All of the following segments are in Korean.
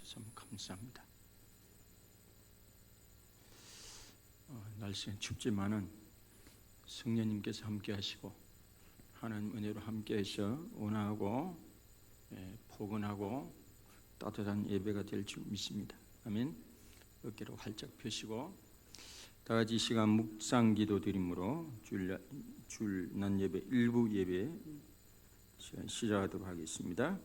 참 감사합니다. 날씨는 춥지만은 성령님께서 함께 하시고 하나님 은혜로 함께 하셔 온화하고 포근하고 따뜻한 예배가 될 줄 믿습니다. 아멘. 어깨로 활짝 펴시고 다 같이 이 시간 묵상 기도 드림으로 주일 낮 예배 일부 예배 시간 시작하도록 하겠습니다.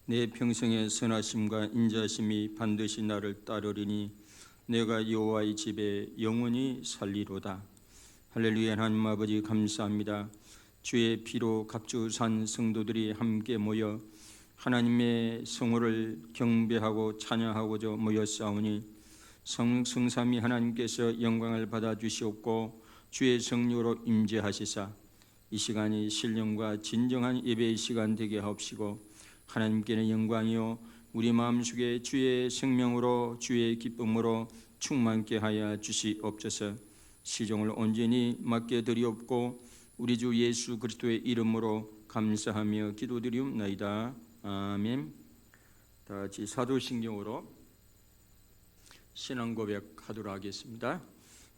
내 평생의 선하심과 인자심이 반드시 나를 따르리니 내가 여호와의 집에 영원히 살리로다. 할렐루야. 하나님 아버지 감사합니다. 주의 피로 값주산 성도들이 함께 모여 하나님의 성호를 경배하고 찬양하고자 모였사오니 성삼위 하나님께서 영광을 받아주시옵고 주의 성령으로 임재하시사 이 시간이 신령과 진정한 예배의 시간 되게 하옵시고 하나님께는 영광이요 우리 마음속에 주의 생명으로 주의 기쁨으로 충만케 하여 주시옵소서. 시종을 온전히 맡겨드리옵고 우리 주 예수 그리스도의 이름으로 감사하며 기도드리옵나이다. 아멘. 다 같이 사도신경으로 신앙 고백하도록 하겠습니다.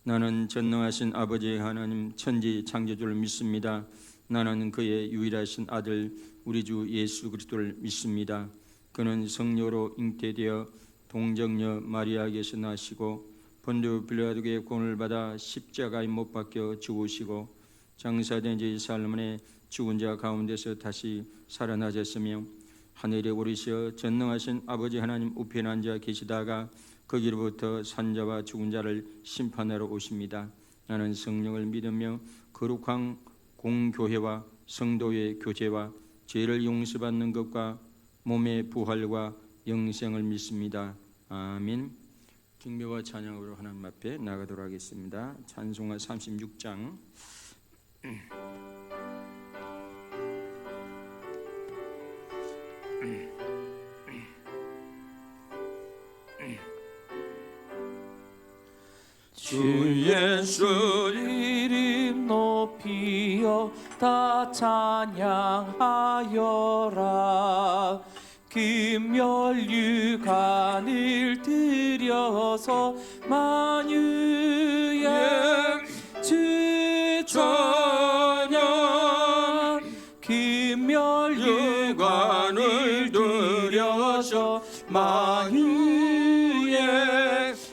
나는 전능하신 아버지 하나님 천지 창조주를 믿습니다. 나는 그의 유일하신 아들 우리 주 예수 그리스도를 믿습니다. 그는 성령으로 잉태되어 동정녀 마리아에게서 나시고 본주 빌라도의 고난을 받아 십자가에 못 박혀 죽으시고 장사된 지 사흘 만에 죽은 자 가운데서 다시 살아나셨으며 하늘에 오르시어 전능하신 아버지 하나님 우편에 앉아 계시다가 거기로부터 산자와 죽은 자를 심판하러 오십니다. 나는 성령을 믿으며 거룩한 공교회와 성도의 교제와 죄를 용서받는 것과 몸의 부활과 영생을 믿습니다. 아멘. 경배와 찬양으로 하나님 앞에 나가도록 하겠습니다. 찬송가 36장 주 예수 이름 높이어 다 찬양하여라. 금멸유관을 들여서 만유의 주 찬양. 금멸유관을 들여서 만유의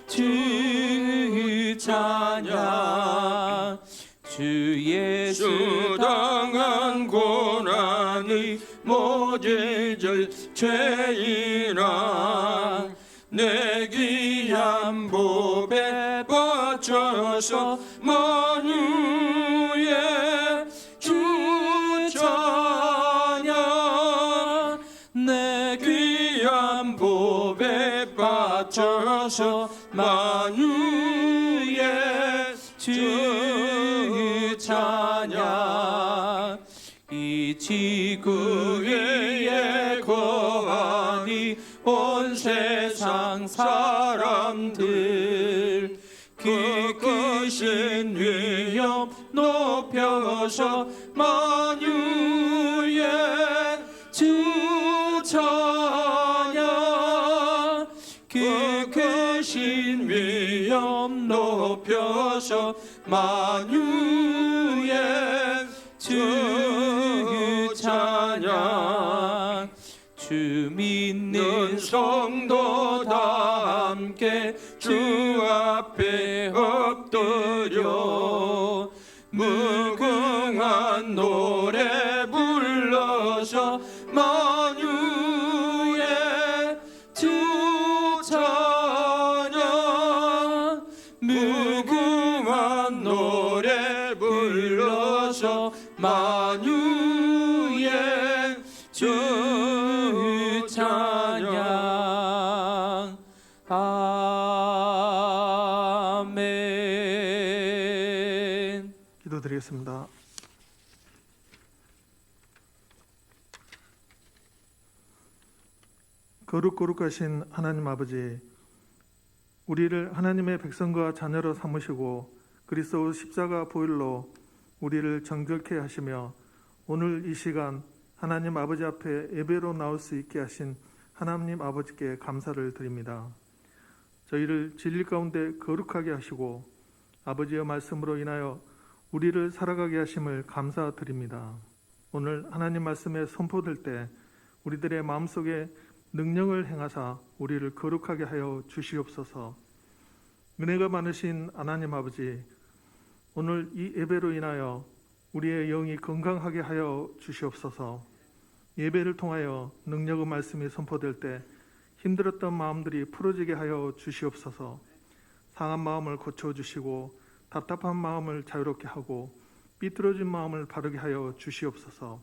주 찬양. 주 예수 당한 고난이 모질절 죄인아 내 귀한 보배 바쳐서 만유의 주 찬양. 내 귀한 보배 바쳐서 만유의 주 찬양. 이 지구 위에 거하니 온 세상 사람들 그 크신 위엄 높여서 만유의 주 찬양. 그 크신 위엄 높여서 만유의 주 찬양. 주 믿는 성도 다 함께 주 앞에 엎드려 무궁한 노래 불러서 만유의 주 찬양. 무궁한 노래 불러서 만유의 주 찬양. 아멘. 기도드리겠습니다. 거룩하신 하나님 아버지, 우리를 하나님의 백성과 자녀로 삼으시고 그리스도 십자가 보혈로 우리를 정결케 하시며 오늘 이 시간 하나님 아버지 앞에 예배로 나올 수 있게 하신 하나님 아버지께 감사를 드립니다. 저희를 진리 가운데 거룩하게 하시고 아버지의 말씀으로 인하여 우리를 살아가게 하심을 감사드립니다. 오늘 하나님 말씀에 선포될 때 우리들의 마음속에 능력을 행하사 우리를 거룩하게 하여 주시옵소서. 은혜가 많으신 하나님 아버지, 오늘 이 예배로 인하여 우리의 영이 건강하게 하여 주시옵소서. 예배를 통하여 능력의 말씀이 선포될 때 힘들었던 마음들이 풀어지게 하여 주시옵소서. 상한 마음을 고쳐주시고 답답한 마음을 자유롭게 하고 삐뚤어진 마음을 바르게 하여 주시옵소서.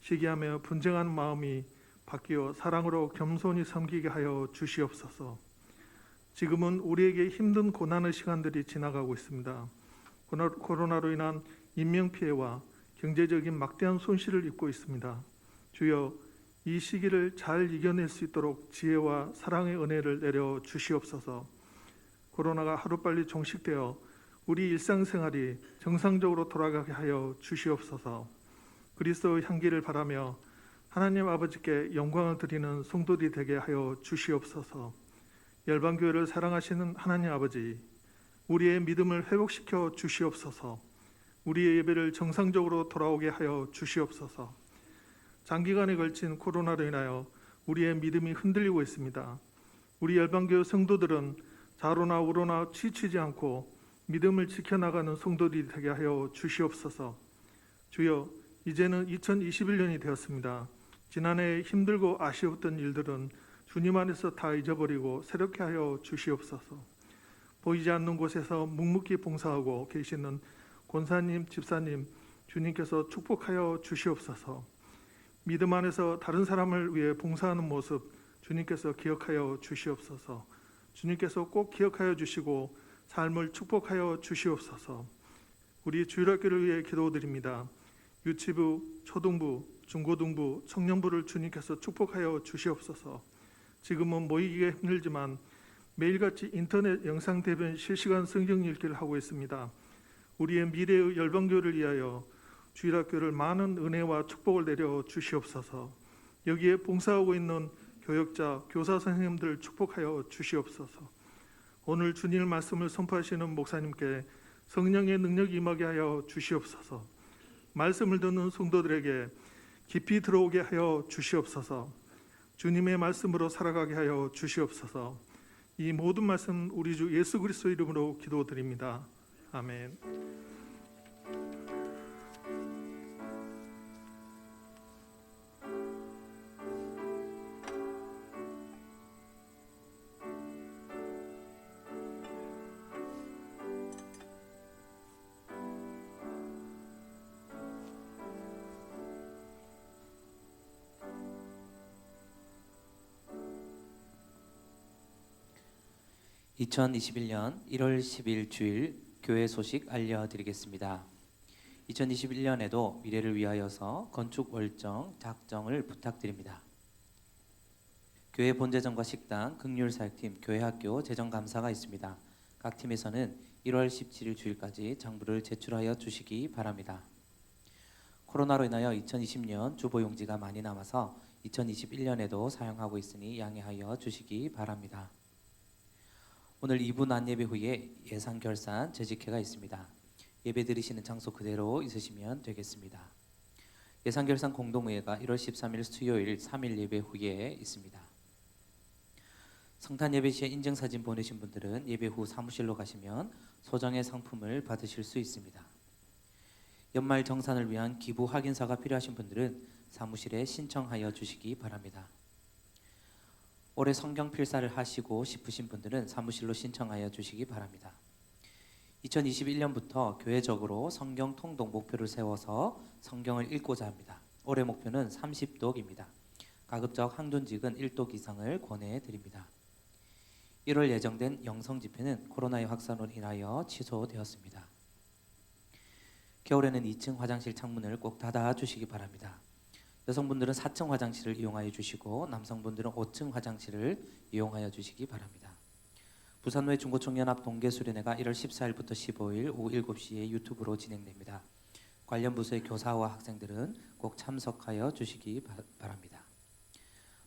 시기하며 분쟁하는 마음이 바뀌어 사랑으로 겸손히 섬기게 하여 주시옵소서. 지금은 우리에게 힘든 고난의 시간들이 지나가고 있습니다. 코로나로 인한 인명피해와 경제적인 막대한 손실을 입고 있습니다. 주여, 이 시기를 잘 이겨낼 수 있도록 지혜와 사랑의 은혜를 내려 주시옵소서. 코로나가 하루빨리 종식되어 우리 일상생활이 정상적으로 돌아가게 하여 주시옵소서. 그리스도의 향기를 바라며 하나님 아버지께 영광을 드리는 성도들이 되게 하여 주시옵소서. 열방교회를 사랑하시는 하나님 아버지, 우리의 믿음을 회복시켜 주시옵소서. 우리의 예배를 정상적으로 돌아오게 하여 주시옵소서. 장기간에 걸친 코로나로 인하여 우리의 믿음이 흔들리고 있습니다. 우리 열방교회 성도들은 좌로나 우로나 치치지 않고 믿음을 지켜나가는 성도들이 되게 하여 주시옵소서. 주여, 이제는 2021년이 되었습니다. 지난해 힘들고 아쉬웠던 일들은 주님 안에서 다 잊어버리고 새롭게 하여 주시옵소서. 보이지 않는 곳에서 묵묵히 봉사하고 계시는 권사님, 집사님, 주님께서 축복하여 주시옵소서. 믿음 안에서 다른 사람을 위해 봉사하는 모습 주님께서 기억하여 주시옵소서. 주님께서 꼭 기억하여 주시고 삶을 축복하여 주시옵소서. 우리 주일학교를 위해 기도드립니다. 유치부, 초등부, 중고등부, 청년부를 주님께서 축복하여 주시옵소서. 지금은 모이기가 힘들지만 매일같이 인터넷 영상 대변 실시간 성경 읽기를 하고 있습니다. 우리의 미래의 열방교회를 위하여 주일학교를 많은 은혜와 축복을 내려 주시옵소서. 여기에 봉사하고 있는 교역자, 교사 선생님들 축복하여 주시옵소서. 오늘 주님의 말씀을 선포하시는 목사님께 성령의 능력이 임하게 하여 주시옵소서. 말씀을 듣는 성도들에게 깊이 들어오게 하여 주시옵소서. 주님의 말씀으로 살아가게 하여 주시옵소서. 이 모든 말씀 우리 주 예수 그리스도 이름으로 기도드립니다. 아멘. 2021년 1월 10일 주일 교회 소식 알려드리겠습니다. 2021년에도 미래를 위하여서 건축 월정 작정을 부탁드립니다. 교회 본재정과 식당, 긍휼사역팀, 교회학교 재정감사가 있습니다. 각 팀에서는 1월 17일 주일까지 장부를 제출하여 주시기 바랍니다. 코로나로 인하여 2020년 주보용지가 많이 남아서 2021년에도 사용하고 있으니 양해하여 주시기 바랍니다. 오늘 2부 안예배 후에 예산 결산 재직회가 있습니다. 예배 드리시는 장소 그대로 있으시면 되겠습니다. 예산 결산 공동회의가 1월 13일 수요일 3일 예배 후에 있습니다. 성탄 예배 시에 인증사진 보내신 분들은 예배 후 사무실로 가시면 소정의 상품을 받으실 수 있습니다. 연말 정산을 위한 기부 확인서가 필요하신 분들은 사무실에 신청하여 주시기 바랍니다. 올해 성경 필사를 하시고 싶으신 분들은 사무실로 신청하여 주시기 바랍니다. 2021년부터 교회적으로 성경 통독 목표를 세워서 성경을 읽고자 합니다. 올해 목표는 30독입니다. 가급적 항존직은 1독 이상을 권해드립니다. 1월 예정된 영성 집회는 코로나의 확산으로 인하여 취소되었습니다. 겨울에는 2층 화장실 창문을 꼭 닫아 주시기 바랍니다. 여성분들은 4층 화장실을 이용하여 주시고 남성분들은 5층 화장실을 이용하여 주시기 바랍니다. 부산노회 중고청년합 동계수련회가 1월 14일부터 15일 오후 7시에 유튜브로 진행됩니다. 관련 부서의 교사와 학생들은 꼭 참석하여 주시기 바랍니다.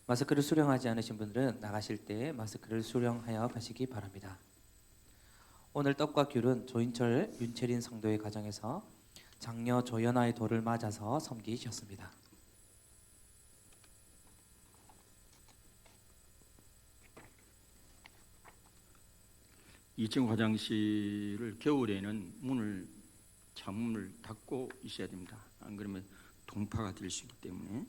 마스크를 수령하지 않으신 분들은 나가실 때 마스크를 수령하여 가시기 바랍니다. 오늘 떡과 귤은 조인철, 윤채린 성도의 가정에서 장녀 조연아의 돌을 맞아서 섬기셨습니다. 이층 화장실을 겨울에는 창문을 닫고 있어야 됩니다. 안 그러면 동파가 될 수 있기 때문에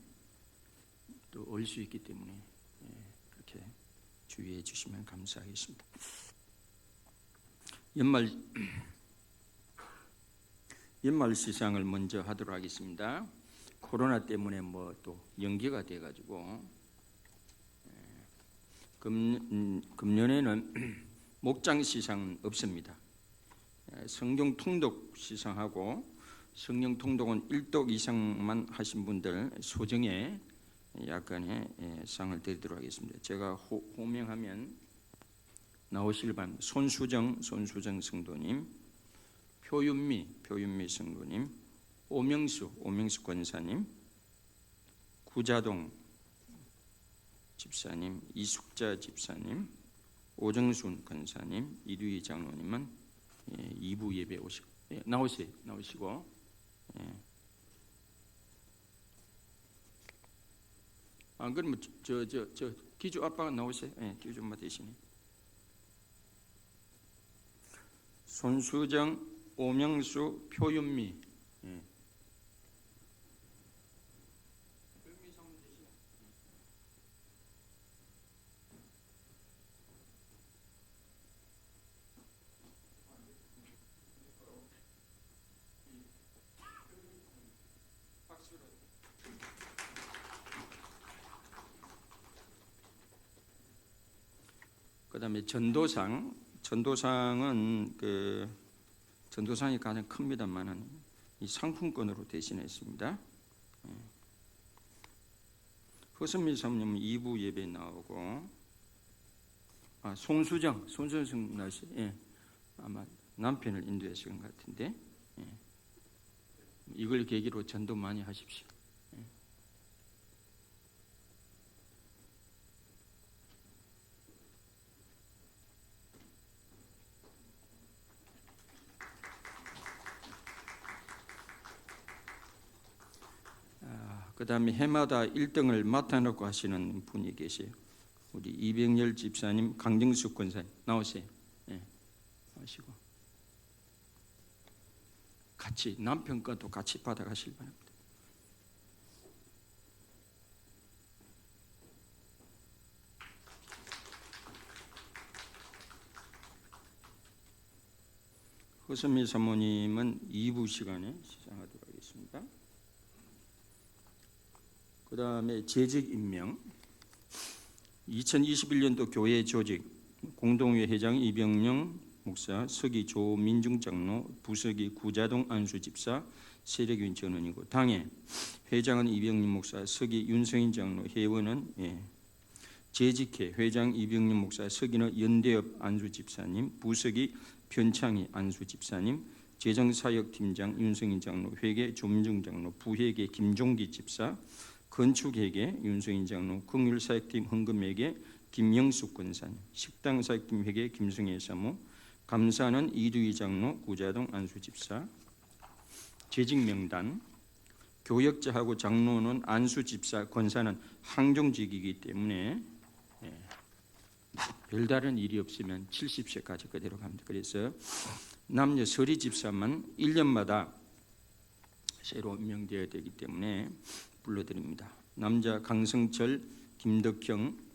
또 얼 수 있기 때문에 그렇게 주의해 주시면 감사하겠습니다. 연말 시상을 먼저 하도록 하겠습니다. 코로나 때문에 뭐 또 연기가 돼가지고 금년에는 목장 시상은 없습니다. 성경 통독 시상하고 성경 통독은 1독 이상만 하신 분들 소정의 약간의 상을 드리도록 하겠습니다. 제가 호명하면 나오실 반 손수정 성도님, 표윤미 성도님, 오명수 권사님, 구자동 집사님, 이숙자 집사님, 오정순 권사님, 이두희 장로님은 2부 예배 나오시고 안 그러면 저 기주 아빠가 나오세요. 기주 엄마 대신에 손수정, 오명수, 표윤미. 그다음에 전도상은 전도상이 가장 큽니다만은 이 상품권으로 대신했습니다. 허선미 사모님은 2부 예배 나오고 송수정 날씨 아마 남편을 인도하신 것 같은데 이걸 계기로 전도 많이 하십시오. 그 다음에 해마다 1등을 맡아놓고 하시는 분이 계세요. 우리 이병열 집사님, 강정숙 권사님 나오세요. 하시고 같이 남편 것도 같이 받아가실 바랍니다. 허선미 사모님은 2부 시간에 시상하도록 하겠습니다. 그 다음에 재직 임명 2021년도 교회 조직 공동회 회장 이병영 목사, 서기 조민중 장로, 부서기 구자동 안수집사, 세력윤 전원이고 당회 회장은 이병림 목사, 서기 윤성인 장로, 회원은 재직회 회장 이병림 목사, 서기는 연대업 안수집사님, 부서기 변창희 안수집사님, 재정사역팀장 윤성인 장로, 회계 조민중 장로, 부회계 김종기 집사, 건축회계 윤성인 장로, 긍휼사역팀 헌금회계 김영숙 권사님, 식당사역팀 회계 김승혜 사무, 감사는 이두희 장로, 구자동 안수집사. 재직명단 교역자하고 장로는 안수집사, 권사는 항종직이기 때문에 별다른 일이 없으면 70세까지 그대로 갑니다. 그래서 남녀 서리집사만 1년마다 새로 임명되어야 되기 때문에 불러드립니다. 남자 강성철, 김덕형,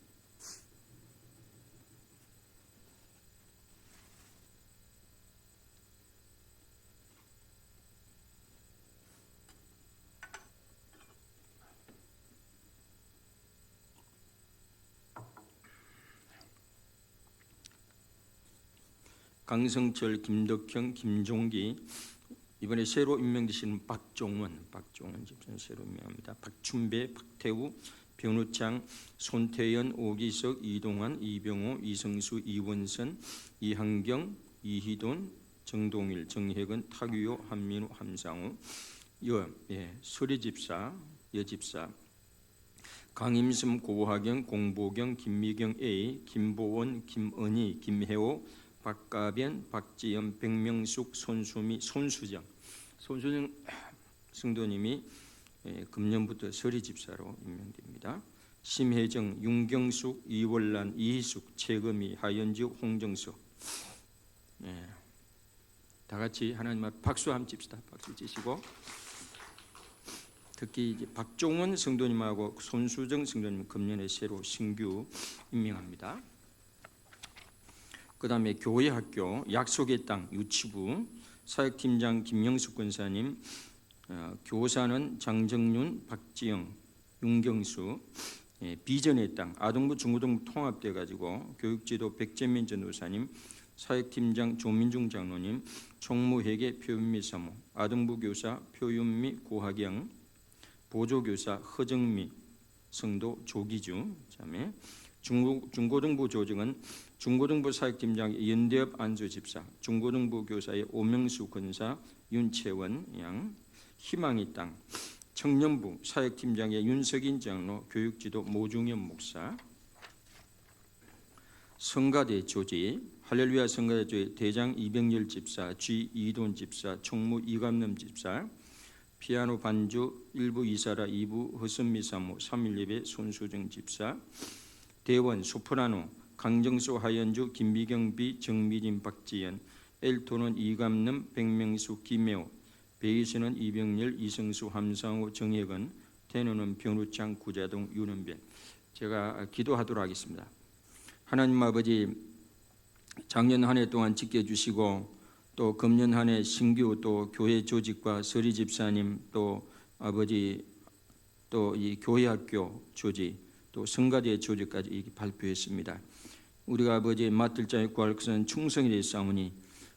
강성철, 김덕형, 김종기, 이번에 새로 임명되신 박종원 집사님 새로 임명합니다. 박춘배, 박태우, 변우창, 손태연, 오기석, 이동환, 이병호, 이성수, 이원선, 이한경, 이희돈, 정동일, 정혜근, 타규호, 한민우, 함상우, 서리집사, 여집사, 강임슴, 고하경, 공보경, 김미경 A, 김보원, 김은희, 김혜호, 박가변, 박지연, 백명숙, 손수미, 손수정 성도님이 금년부터 서리집사로 임명됩니다. 심혜정, 윤경숙, 이월란, 이희숙, 최금희, 하연주, 홍정수. 다 같이 하나님 앞에 박수 한번 칩시다. 박수 치시고 특히 이제 박종원 성도님하고 손수정 성도님 금년에 새로 신규 임명합니다. 그 다음에 교회학교 약속의 땅 유치부 사역팀장 김영숙 권사님, 교사는 장정윤, 박지영, 윤경수, 비전의 땅 아동부 중고등부 통합돼 가지고 교육지도 백재민 전도사님, 사역팀장 조민중 장로님, 총무회계 표윤미 사모, 아동부 교사 표윤미 고하경, 보조교사 허정미 성도 조기주, 그다음에 중고등부 조정은 중고등부 사역팀장 연대엽 안수 집사, 중고등부 교사의 오명수 권사, 윤채원 양, 희망의 땅 청년부 사역팀장의 윤석인 장로, 교육지도 모중현 목사, 성가대 조지 할렐루야 성가대 조지 대장 이병열 집사, G 이돈 집사, 총무 이감남 집사, 피아노 반주 1부 이사라 2부 허선미 사모, 3.1예배 손수정 집사, 대원 소프라노 강정수 하연주 김미경 비 정미진 박지연, 엘토는 이감남 백명수 김혜호, 베이스는 이병렬 이성수 함상우 정혜건, 테너는 변우창 구자동 윤은변. 제가 기도하도록 하겠습니다. 하나님 아버지, 작년 한 해 동안 지켜주시고 또 금년 한 해 신규 또 교회 조직과 서리 집사님 또 아버지 또 이 교회학교 조직 또 성가대 조직까지 발표했습니다. 우리가 아버지의 맡을 자에 구할 것은 충성이 되사오니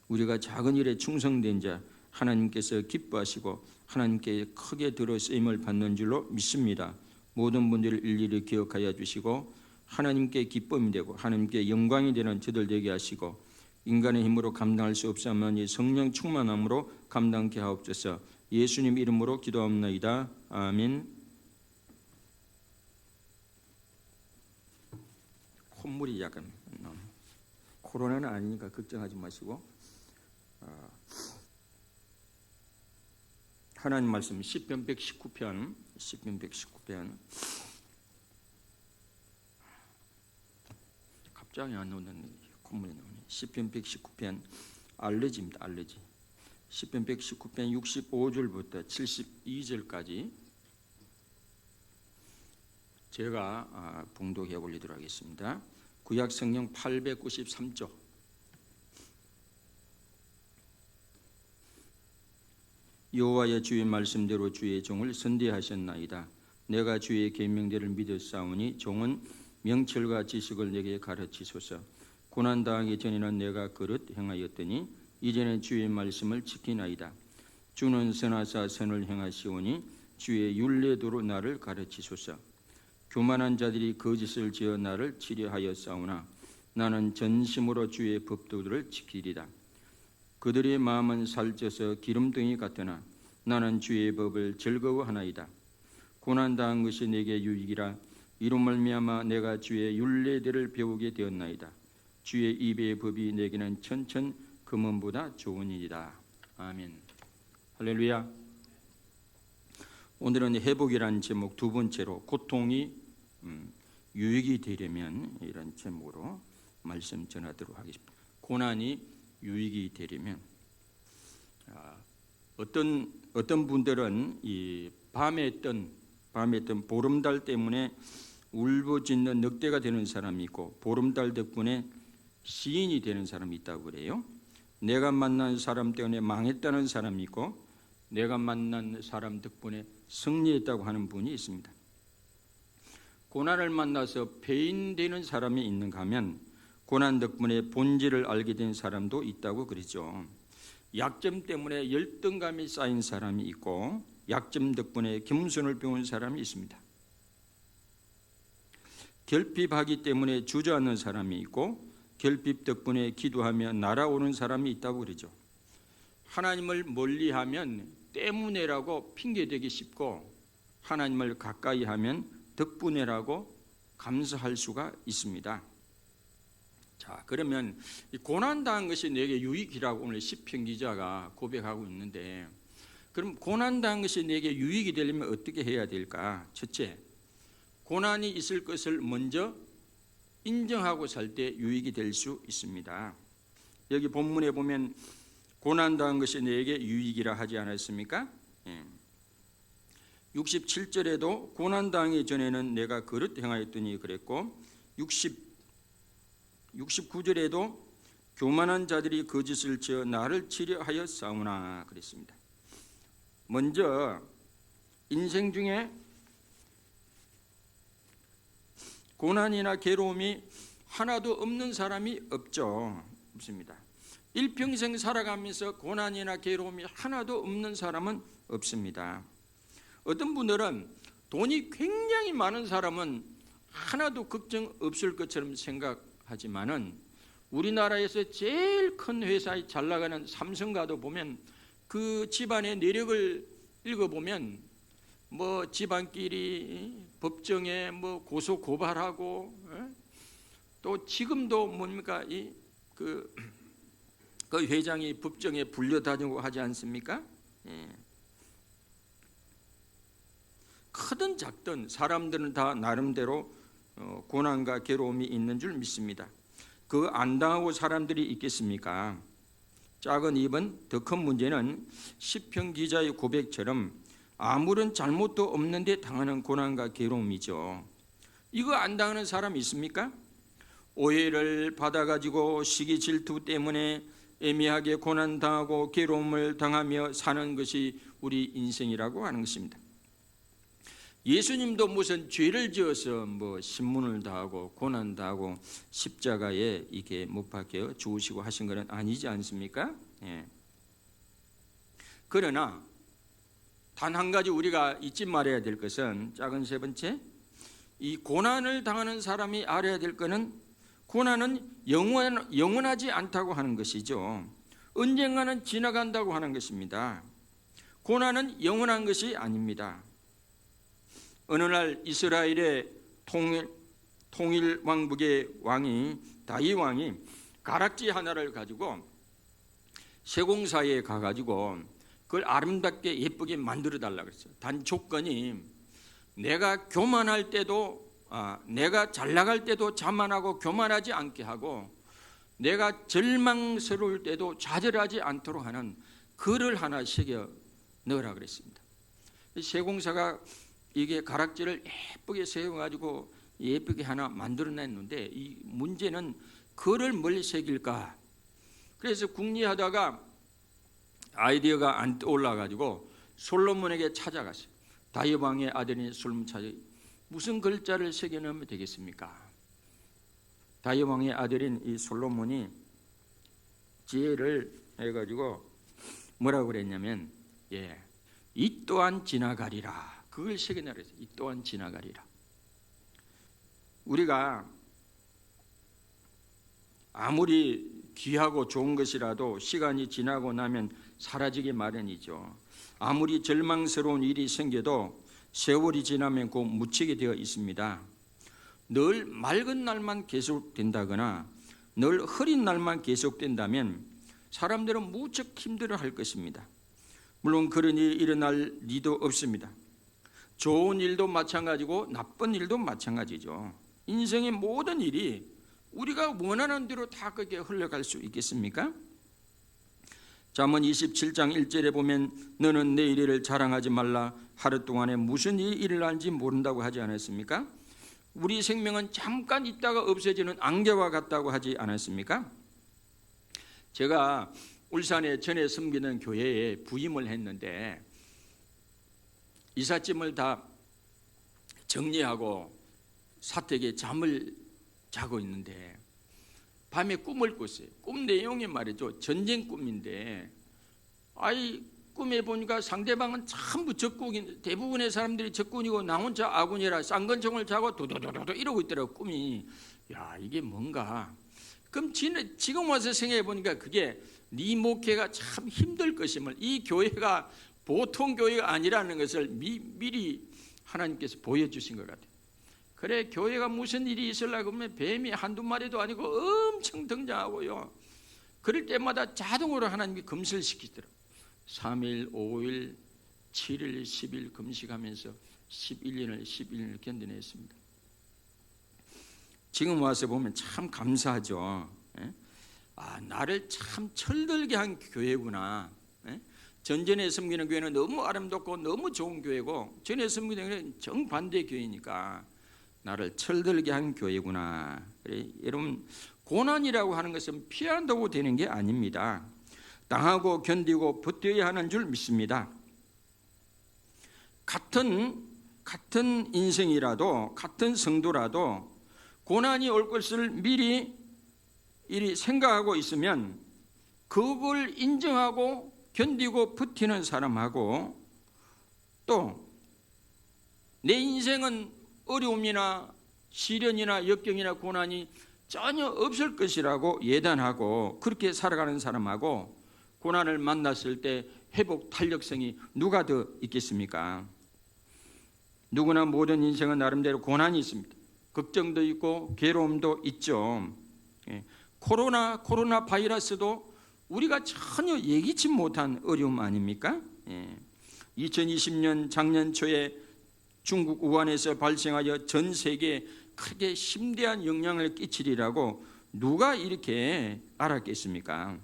우리가 작은 일에 충성된 자 하나님께서 기뻐하시고 하나님께 크게 들어 쓰임을 받는 줄로 믿습니다. 모든 분들을 일일이 기억하여 주시고 하나님께 기쁨이 되고 하나님께 영광이 되는 저들 되게 하시고 인간의 힘으로 감당할 수 없사오니 성령 충만함으로 감당케 하옵소서. 예수님 이름으로 기도합나이다. 아멘. 콧물이 약간 코로나는 아니니까 걱정하지 마시고 하나님 말씀 시편 119편 갑자기 안 나오는 콧물이 나오네. 시편 119편 알레지입니다. 알레지. 시편 119편 65절부터 72절까지 제가 봉독해 올리도록 하겠습니다. 구약 성경 893쪽. 여호와의 주의 말씀대로 주의 종을 선대하셨나이다. 내가 주의 계명대를 믿었사오니 종은 명철과 지식을 내게 가르치소서. 고난 당하기 전에는 내가 그릇 행하였더니 이제는 주의 말씀을 지키나이다. 주는 선하사 선을 행하시오니 주의 율례도로 나를 가르치소서. 교만한 자들이 거짓을 지어 나를 치려하였사오나 나는 전심으로 주의 법도들을 지키리다. 그들의 마음은 살쪄서 기름덩이 같으나 나는 주의 법을 즐거워하나이다. 고난 당한 것이 내게 유익이라. 이로 말미암아 내가 주의 율례들을 배우게 되었나이다. 주의 입의 법이 내게는 천천 금은보다 좋으니이다. 아멘. 할렐루야. 오늘은 회복이라는 제목 두 번째로 고통이 유익이 되려면 이런 제목으로 말씀 전하도록 하겠습니다. 고난이 유익이 되려면 어떤 분들은 이 밤에 있던 보름달 때문에 울부짖는 늑대가 되는 사람이 있고 보름달 덕분에 시인이 되는 사람이 있다고 그래요. 내가 만난 사람 때문에 망했다는 사람이 있고 내가 만난 사람 덕분에 승리했다고 하는 분이 있습니다. 고난을 만나서 배인되는 사람이 있는가 하면 고난 덕분에 본질을 알게 된 사람도 있다고 그러죠. 약점 때문에 열등감이 쌓인 사람이 있고 약점 덕분에 겸손을 배운 사람이 있습니다. 결핍하기 때문에 주저앉는 사람이 있고 결핍 덕분에 기도하며 날아오는 사람이 있다고 그러죠. 하나님을 멀리하면 때문에라고 핑계대기 쉽고 하나님을 가까이 하면 덕분에라고 감사할 수가 있습니다. 자, 그러면 이 고난당한 것이 내게 유익이라고 오늘 시편 기자가 고백하고 있는데, 그럼 고난당한 것이 내게 유익이 되려면 어떻게 해야 될까? 첫째, 고난이 있을 것을 먼저 인정하고 살 때 유익이 될 수 있습니다. 여기 본문에 보면 고난당한 것이 내게 유익이라 하지 않았습니까? 67절에도 고난당하기 전에는 내가 그릇 행하였더니 그랬고, 69절에도 교만한 자들이 거짓을 지어 나를 치려 하여 싸우나 그랬습니다. 먼저 인생 중에 고난이나 괴로움이 하나도 없는 사람이 없습니다. 일평생 살아가면서 고난이나 괴로움이 하나도 없는 사람은 없습니다. 어떤 분들은 돈이 굉장히 많은 사람은 하나도 걱정 없을 것처럼 생각하지만은 우리나라에서 제일 큰 회사에 잘 나가는 삼성가도 보면 그 집안의 내력을 읽어보면 뭐 집안끼리 법정에 뭐 고소 고발하고 또 지금도 뭡니까 그 회장이 법정에 불려다니고 하지 않습니까? 크든 작든 사람들은 다 나름대로 고난과 괴로움이 있는 줄 믿습니다. 그거 안 당하고 사람들이 있겠습니까? 작은 입은 더 큰 문제는 시편 기자의 고백처럼 아무런 잘못도 없는데 당하는 고난과 괴로움이죠. 이거 안 당하는 사람 있습니까? 오해를 받아가지고 시기 질투 때문에 애매하게 고난당하고 괴로움을 당하며 사는 것이 우리 인생이라고 하는 것입니다. 예수님도 무슨 죄를 지어서 뭐 신문을 당하고 고난 당하고 십자가에 이게 못 박혀 죽으시고 하신 것은 아니지 않습니까? 그러나 단 한 가지 우리가 잊지 말아야 될 것은, 작은 세 번째, 이 고난을 당하는 사람이 알아야 될 것은 고난은 영원하지 않다고 하는 것이죠. 언젠가는 지나간다고 하는 것입니다. 고난은 영원한 것이 아닙니다. 어느 날 이스라엘의 통일 왕국의 왕이 다윗 왕이 가락지 하나를 가지고 세공사에 가가지고 그걸 아름답게 예쁘게 만들어 달라고 그랬어요. 단 조건이 내가 교만할 때도 내가 잘 나갈 때도 자만하고 교만하지 않게 하고 내가 절망스러울 때도 좌절하지 않도록 하는 글을 하나 새겨 넣으라 그랬습니다. 세공사가 이게 가락지를 예쁘게 세워가지고 예쁘게 하나 만들어냈는데 이 문제는 글을 뭘 새길까? 그래서 궁리하다가 아이디어가 안 떠올라가지고 솔로몬에게 찾아갔어요. 다윗 왕의 아들인 솔로몬 찾아 무슨 글자를 새겨넣으면 되겠습니까? 다윗 왕의 아들인 이 솔로몬이 지혜를 해가지고 뭐라고 그랬냐면 이 또한 지나가리라. 그걸 새겨내라 했어요. 이 또한 지나가리라. 우리가 아무리 귀하고 좋은 것이라도 시간이 지나고 나면 사라지기 마련이죠. 아무리 절망스러운 일이 생겨도 세월이 지나면 곧 묻히게 되어 있습니다. 늘 맑은 날만 계속된다거나 늘 흐린 날만 계속된다면 사람들은 무척 힘들어할 것입니다. 물론 그런 일이 일어날 리도 없습니다. 좋은 일도 마찬가지고 나쁜 일도 마찬가지죠. 인생의 모든 일이 우리가 원하는 대로 다 그렇게 흘러갈 수 있겠습니까? 잠언 27장 1절에 보면 너는 내 일을 자랑하지 말라. 하루 동안에 무슨 일이 일어날지 모른다고 하지 않았습니까? 우리 생명은 잠깐 있다가 없어지는 안개와 같다고 하지 않았습니까? 제가 울산에 전에 섬기는 교회에 부임을 했는데 이삿짐을 다 정리하고 사택에 잠을 자고 있는데 밤에 꿈을 꿨어요. 꿈 내용이 말이죠. 전쟁 꿈인데 아이 꿈에 보니까 상대방은 전부 적군인, 대부분의 사람들이 적군이고 나 혼자 아군이라 쌍권총을 차고 도도도도 이러고 있더라고 꿈이. 야, 이게 뭔가. 그럼 지금 와서 생각해 보니까 그게 네 목회가 참 힘들 것임을, 이 교회가 보통 교회가 아니라는 것을 미리 하나님께서 보여주신 것 같아요. 그래, 교회가 무슨 일이 있으려고 하면 뱀이 한두 마리도 아니고 엄청 등장하고요. 그럴 때마다 자동으로 하나님이 금슬시키더라고요. 3일, 5일, 7일, 10일 금식하면서 11년을 견뎌냈습니다. 지금 와서 보면 참 감사하죠. 아, 나를 참 철들게 한 교회구나. 전전에 섬기는 교회는 너무 아름답고 너무 좋은 교회고, 전에 섬기는 교회는 정반대 교회니까 나를 철들게 한 교회구나. 그래, 여러분, 고난이라고 하는 것은 피한다고 되는 게 아닙니다. 당하고 견디고 버텨야 하는 줄 믿습니다. 같은 인생이라도, 같은 성도라도 고난이 올 것을 미리 생각하고 있으면 그걸 인정하고 견디고 버티는 사람하고, 또 내 인생은 어려움이나 시련이나 역경이나 고난이 전혀 없을 것이라고 예단하고 그렇게 살아가는 사람하고, 고난을 만났을 때 회복 탄력성이 누가 더 있겠습니까? 누구나 모든 인생은 나름대로 고난이 있습니다. 걱정도 있고 괴로움도 있죠. 코로나 바이러스도 우리가 전혀 예기치 못한 어려움 아닙니까? 2020년 작년 초에 중국 우한에서 발생하여 전 세계에 크게 심대한 영향을 끼치리라고 누가 이렇게 알았겠습니까?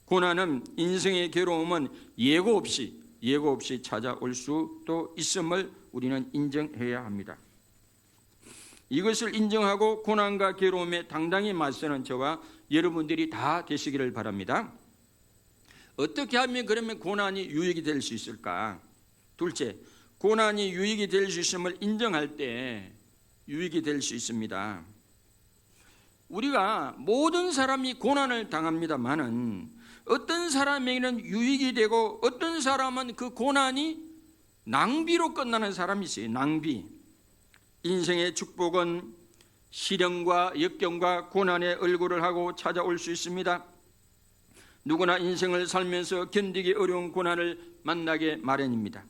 고난은, 인생의 괴로움은 예고 없이 찾아올 수도 있음을 우리는 인정해야 합니다. 이것을 인정하고 고난과 괴로움에 당당히 맞서는 저와 여러분들이 다 되시기를 바랍니다. 어떻게 하면 그러면 고난이 유익이 될 수 있을까? 둘째, 고난이 유익이 될 수 있음을 인정할 때 유익이 될 수 있습니다. 우리가 모든 사람이 고난을 당합니다마는 어떤 사람에게는 유익이 되고 어떤 사람은 그 고난이 낭비로 끝나는 사람이 있어요. 낭비. 인생의 축복은 시련과 역경과 고난의 얼굴을 하고 찾아올 수 있습니다. 누구나 인생을 살면서 견디기 어려운 고난을 만나게 마련입니다.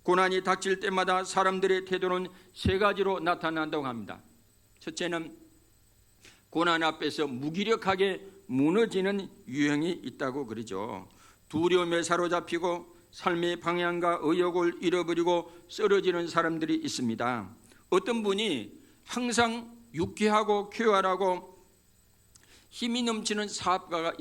고난이 닥칠 때마다 사람들의 태도는 세 가지로 나타난다고 합니다. 첫째는 고난 앞에서 무기력하게 무너지는 유형이 있다고 그러죠. 두려움에 사로잡히고 삶의 방향과 의욕을 잃어버리고 쓰러지는 사람들이 있습니다. 어떤 분이 항상 유쾌하고 쾌활하고 힘이 넘치는 사업가가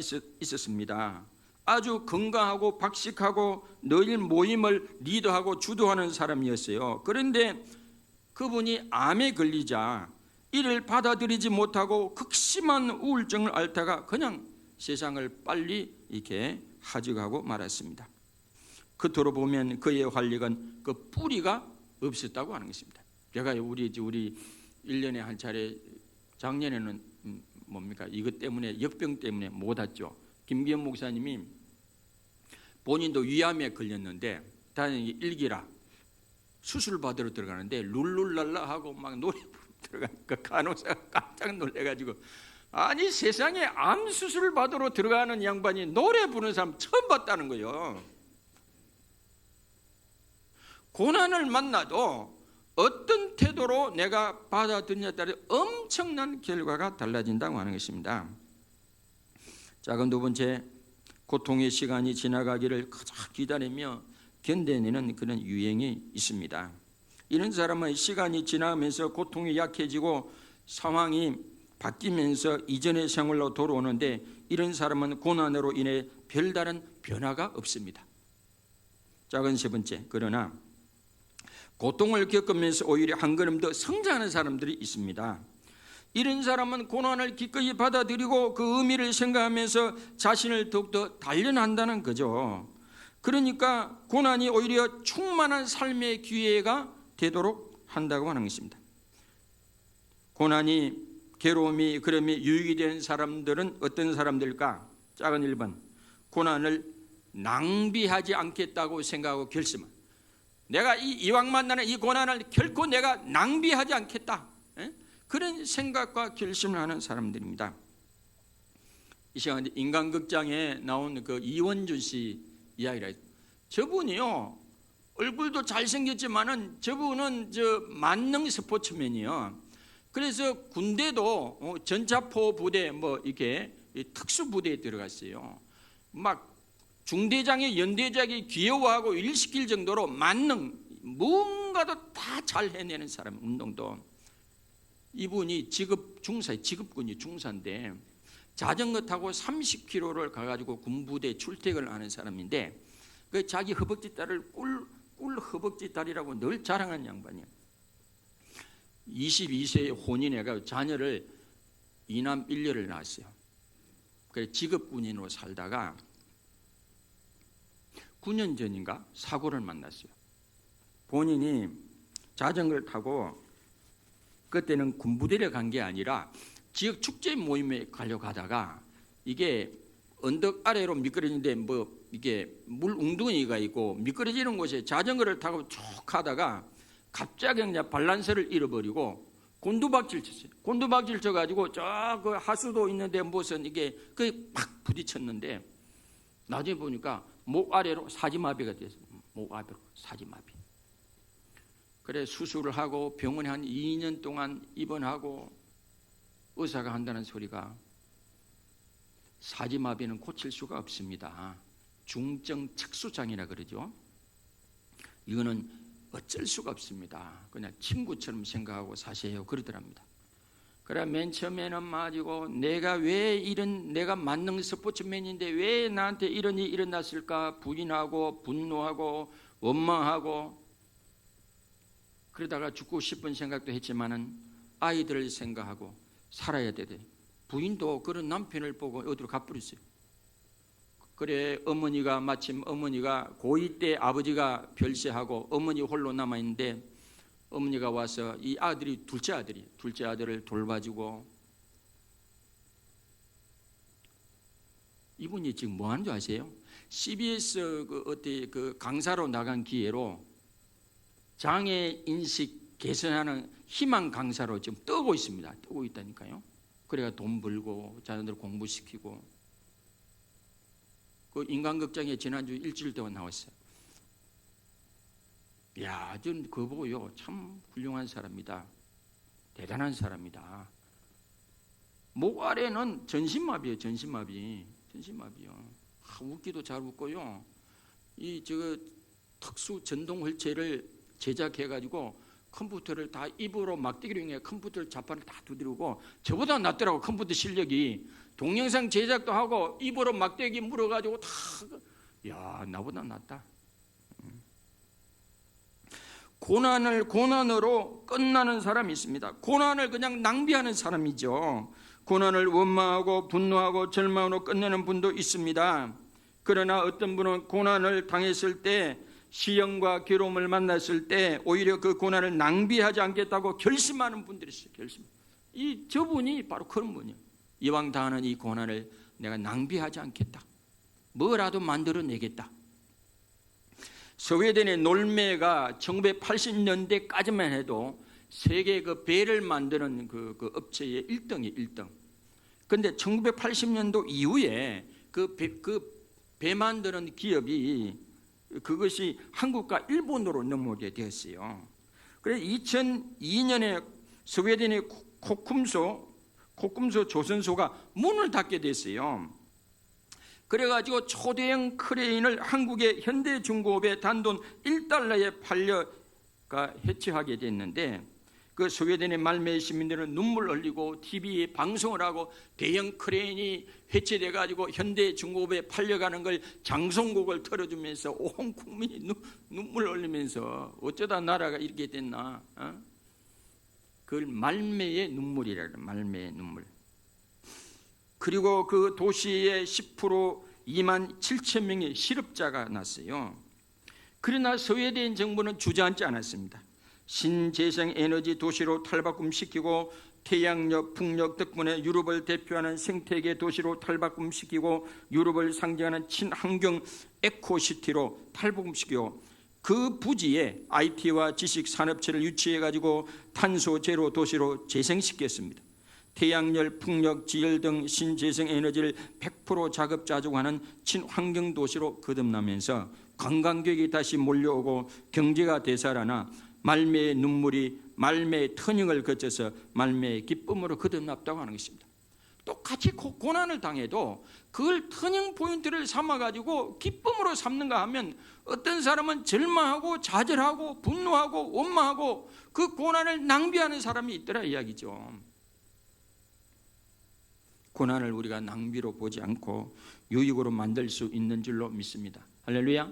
있었습니다. 아주 건강하고 박식하고 늘 모임을 리더하고 주도하는 사람이었어요. 그런데 그분이 암에 걸리자 이를 받아들이지 못하고 극심한 우울증을 앓다가 그냥 세상을 빨리 이렇게 하직하고 말았습니다. 그토록 보면 그의 활력은 그 뿌리가 없었다고 하는 것입니다. 제가 우리 1년에 한 차례, 작년에는 뭡니까? 이것 때문에, 역병 때문에 못 왔죠. 김기현 목사님이 본인도 위암에 걸렸는데 다행히 일기라 수술 받으러 들어가는데 룰룰랄라 하고 막 노래 들어가니까 간호사가 깜짝 놀래가지고, 아니 세상에 암 수술 받으러 들어가는 양반이 노래 부르는 사람 처음 봤다는 거예요. 고난을 만나도 어떤 태도로 내가 받아들이냐에 따라 엄청난 결과가 달라진다고 하는 것입니다. 자, 그럼 두 번째, 고통의 시간이 지나가기를 가장 기다리며 견뎌내는 그런 유행이 있습니다. 이런 사람은 시간이 지나면서 고통이 약해지고 상황이 바뀌면서 이전의 생활로 돌아오는데, 이런 사람은 고난으로 인해 별다른 변화가 없습니다. 작은 세 번째, 그러나 고통을 겪으면서 오히려 한 걸음 더 성장하는 사람들이 있습니다. 이런 사람은 고난을 기꺼이 받아들이고 그 의미를 생각하면서 자신을 더욱더 단련한다는 거죠. 그러니까 고난이 오히려 충만한 삶의 기회가 되도록 한다고 하는 것입니다. 고난이, 괴로움이, 그럼이 유익이 된 사람들은 어떤 사람들일까? 작은 1번, 고난을 낭비하지 않겠다고 생각하고 결심한, 내가 이왕 만나는 이 고난을 결코 내가 낭비하지 않겠다, 그런 생각과 결심을 하는 사람들입니다. 이 시간에 인간극장에 나온 그 이원준 씨 이야기라. 저분이요, 얼굴도 잘생겼지만은 저분은 만능 스포츠맨이요. 그래서 군대도 전차포 부대 뭐 이렇게 특수 부대에 들어갔어요. 막 중대장의 연대장이 귀여워하고 일시킬 정도로 만능, 뭔가도 다 잘 해내는 사람. 운동도. 이분이 직업군이 중사인데 자전거 타고 30km를 가가지고 군부대 출퇴근을 하는 사람인데, 그 자기 허벅지 딸을 꿀 허벅지 딸이라고 늘 자랑하는 양반이에요. 22세에 혼인해가지고 자녀를 2남 1녀를 낳았어요. 그래 직업군인으로 살다가 9년 전인가 사고를 만났어요. 본인이 자전거를 타고, 그때는 군부대를 간 게 아니라 지역 축제 모임에 가려고 하다가, 이게 언덕 아래로 미끄러지는데 뭐 이게 물 웅덩이가 있고 미끄러지는 곳에 자전거를 타고 쭉 가다가 갑자기 그냥 밸런스를 잃어버리고 곤두박질 쳤어요. 곤두박질 쳐가지고 저 그 하수도 있는데 무슨 이게 팍 부딪혔는데, 나중에 보니까 목 아래로 사지마비가 됐어요. 목 아래로 사지마비. 그래 수술을 하고 병원에 한 2년 동안 입원하고, 의사가 한다는 소리가 사지마비는 고칠 수가 없습니다. 중증 척수장이라 그러죠. 이거는 어쩔 수가 없습니다. 그냥 친구처럼 생각하고 사세요 그러더랍니다. 그래 맨 처음에는 맞이고, 내가 만능 스포츠맨인데 왜 나한테 이런 일이 일어났을까 부인하고 분노하고 원망하고, 그러다가 죽고 싶은 생각도 했지만은 아이들을 생각하고 살아야 되대. 부인도 그런 남편을 보고 어디로 가버렸어요. 그래 마침 어머니가 고2 때 아버지가 별세하고 어머니 홀로 남아있는데, 어머니가 와서 이 아들이 둘째 아들을 돌봐주고, 이분이 지금 뭐 하는 줄 아세요? CBS 그 강사로 나간 기회로 장애 인식 개선하는 희망 강사로 지금 뜨고 있습니다. 뜨고 있다니까요. 그래가 돈 벌고 자녀들 공부시키고, 그 인간극장에 지난주 일주일 동안 나왔어요. 야, 전 그거 보고요, 참 훌륭한 사람이다, 대단한 사람이다. 목 아래는 전신마비예요. 전신마비요. 웃기도 잘 웃고요. 특수 전동 휠체어를 제작해가지고 컴퓨터를 다 입으로 막대기로 이용해 컴퓨터 자판을 다 두드리고, 저보다 낫더라고 컴퓨터 실력이. 동영상 제작도 하고 입으로 막대기 물어가지고 다, 야 나보다 낫다. 고난으로 끝나는 사람이 있습니다. 고난을 그냥 낭비하는 사람이죠. 고난을 원망하고 분노하고 절망으로 끝내는 분도 있습니다. 그러나 어떤 분은 고난을 당했을 때, 시험과 괴로움을 만났을 때 오히려 그 고난을 낭비하지 않겠다고 결심하는 분들이 있어요. 저분이 바로 그런 분이에요. 이왕 당하는 이 고난을 내가 낭비하지 않겠다, 뭐라도 만들어내겠다. 스웨덴의 놀메가 1980년대까지만 해도 세계 그 배를 만드는 그 업체의 1등이. 그런데 1980년도 이후에 그 배 만드는 기업이, 그것이 한국과 일본으로 넘어오게 되었어요. 그래서 2002년에 스웨덴의 코쿰소 조선소가 문을 닫게 됐어요. 그래가지고 초대형 크레인을 한국의 현대중공업에 단돈 $1에 팔려가 해체하게 됐는데, 그 스웨덴의 말메 시민들은 눈물 흘리고 TV에 방송을 하고 대형 크레인이 해체돼가지고 현대중공업에 팔려가는 걸 장송곡을 틀어주면서 온 국민이 눈물 흘리면서 어쩌다 나라가 이렇게 됐나, 그걸 말매의 눈물이라 그래요. 말매의 눈물. 그리고 그 도시의 10% 27,000명의 실업자가 났어요. 그러나 스웨덴 정부는 주저앉지 않았습니다. 신재생 에너지 도시로 탈바꿈시키고 태양력, 풍력 덕분에 유럽을 대표하는 생태계 도시로 탈바꿈시키고 유럽을 상징하는 친환경 에코시티로 탈바꿈시키고 그 부지에 IT와 지식 산업체를 유치해가지고 탄소 제로 도시로 재생시켰습니다. 태양열, 풍력, 지열 등 신재생 에너지를 100% 자급자족하는 친환경 도시로 거듭나면서 관광객이 다시 몰려오고 경제가 되살아나 말매의 눈물이 말매의 터닝을 거쳐서 말매의 기쁨으로 거듭났다고 하는 것입니다. 똑같이 고난을 당해도 그걸 터닝 포인트를 삼아가지고 기쁨으로 삼는가 하면 어떤 사람은 절망하고 좌절하고 분노하고 원망하고 그 고난을 낭비하는 사람이 있더라 이야기죠. 고난을 우리가 낭비로 보지 않고 유익으로 만들 수 있는 줄로 믿습니다. 할렐루야.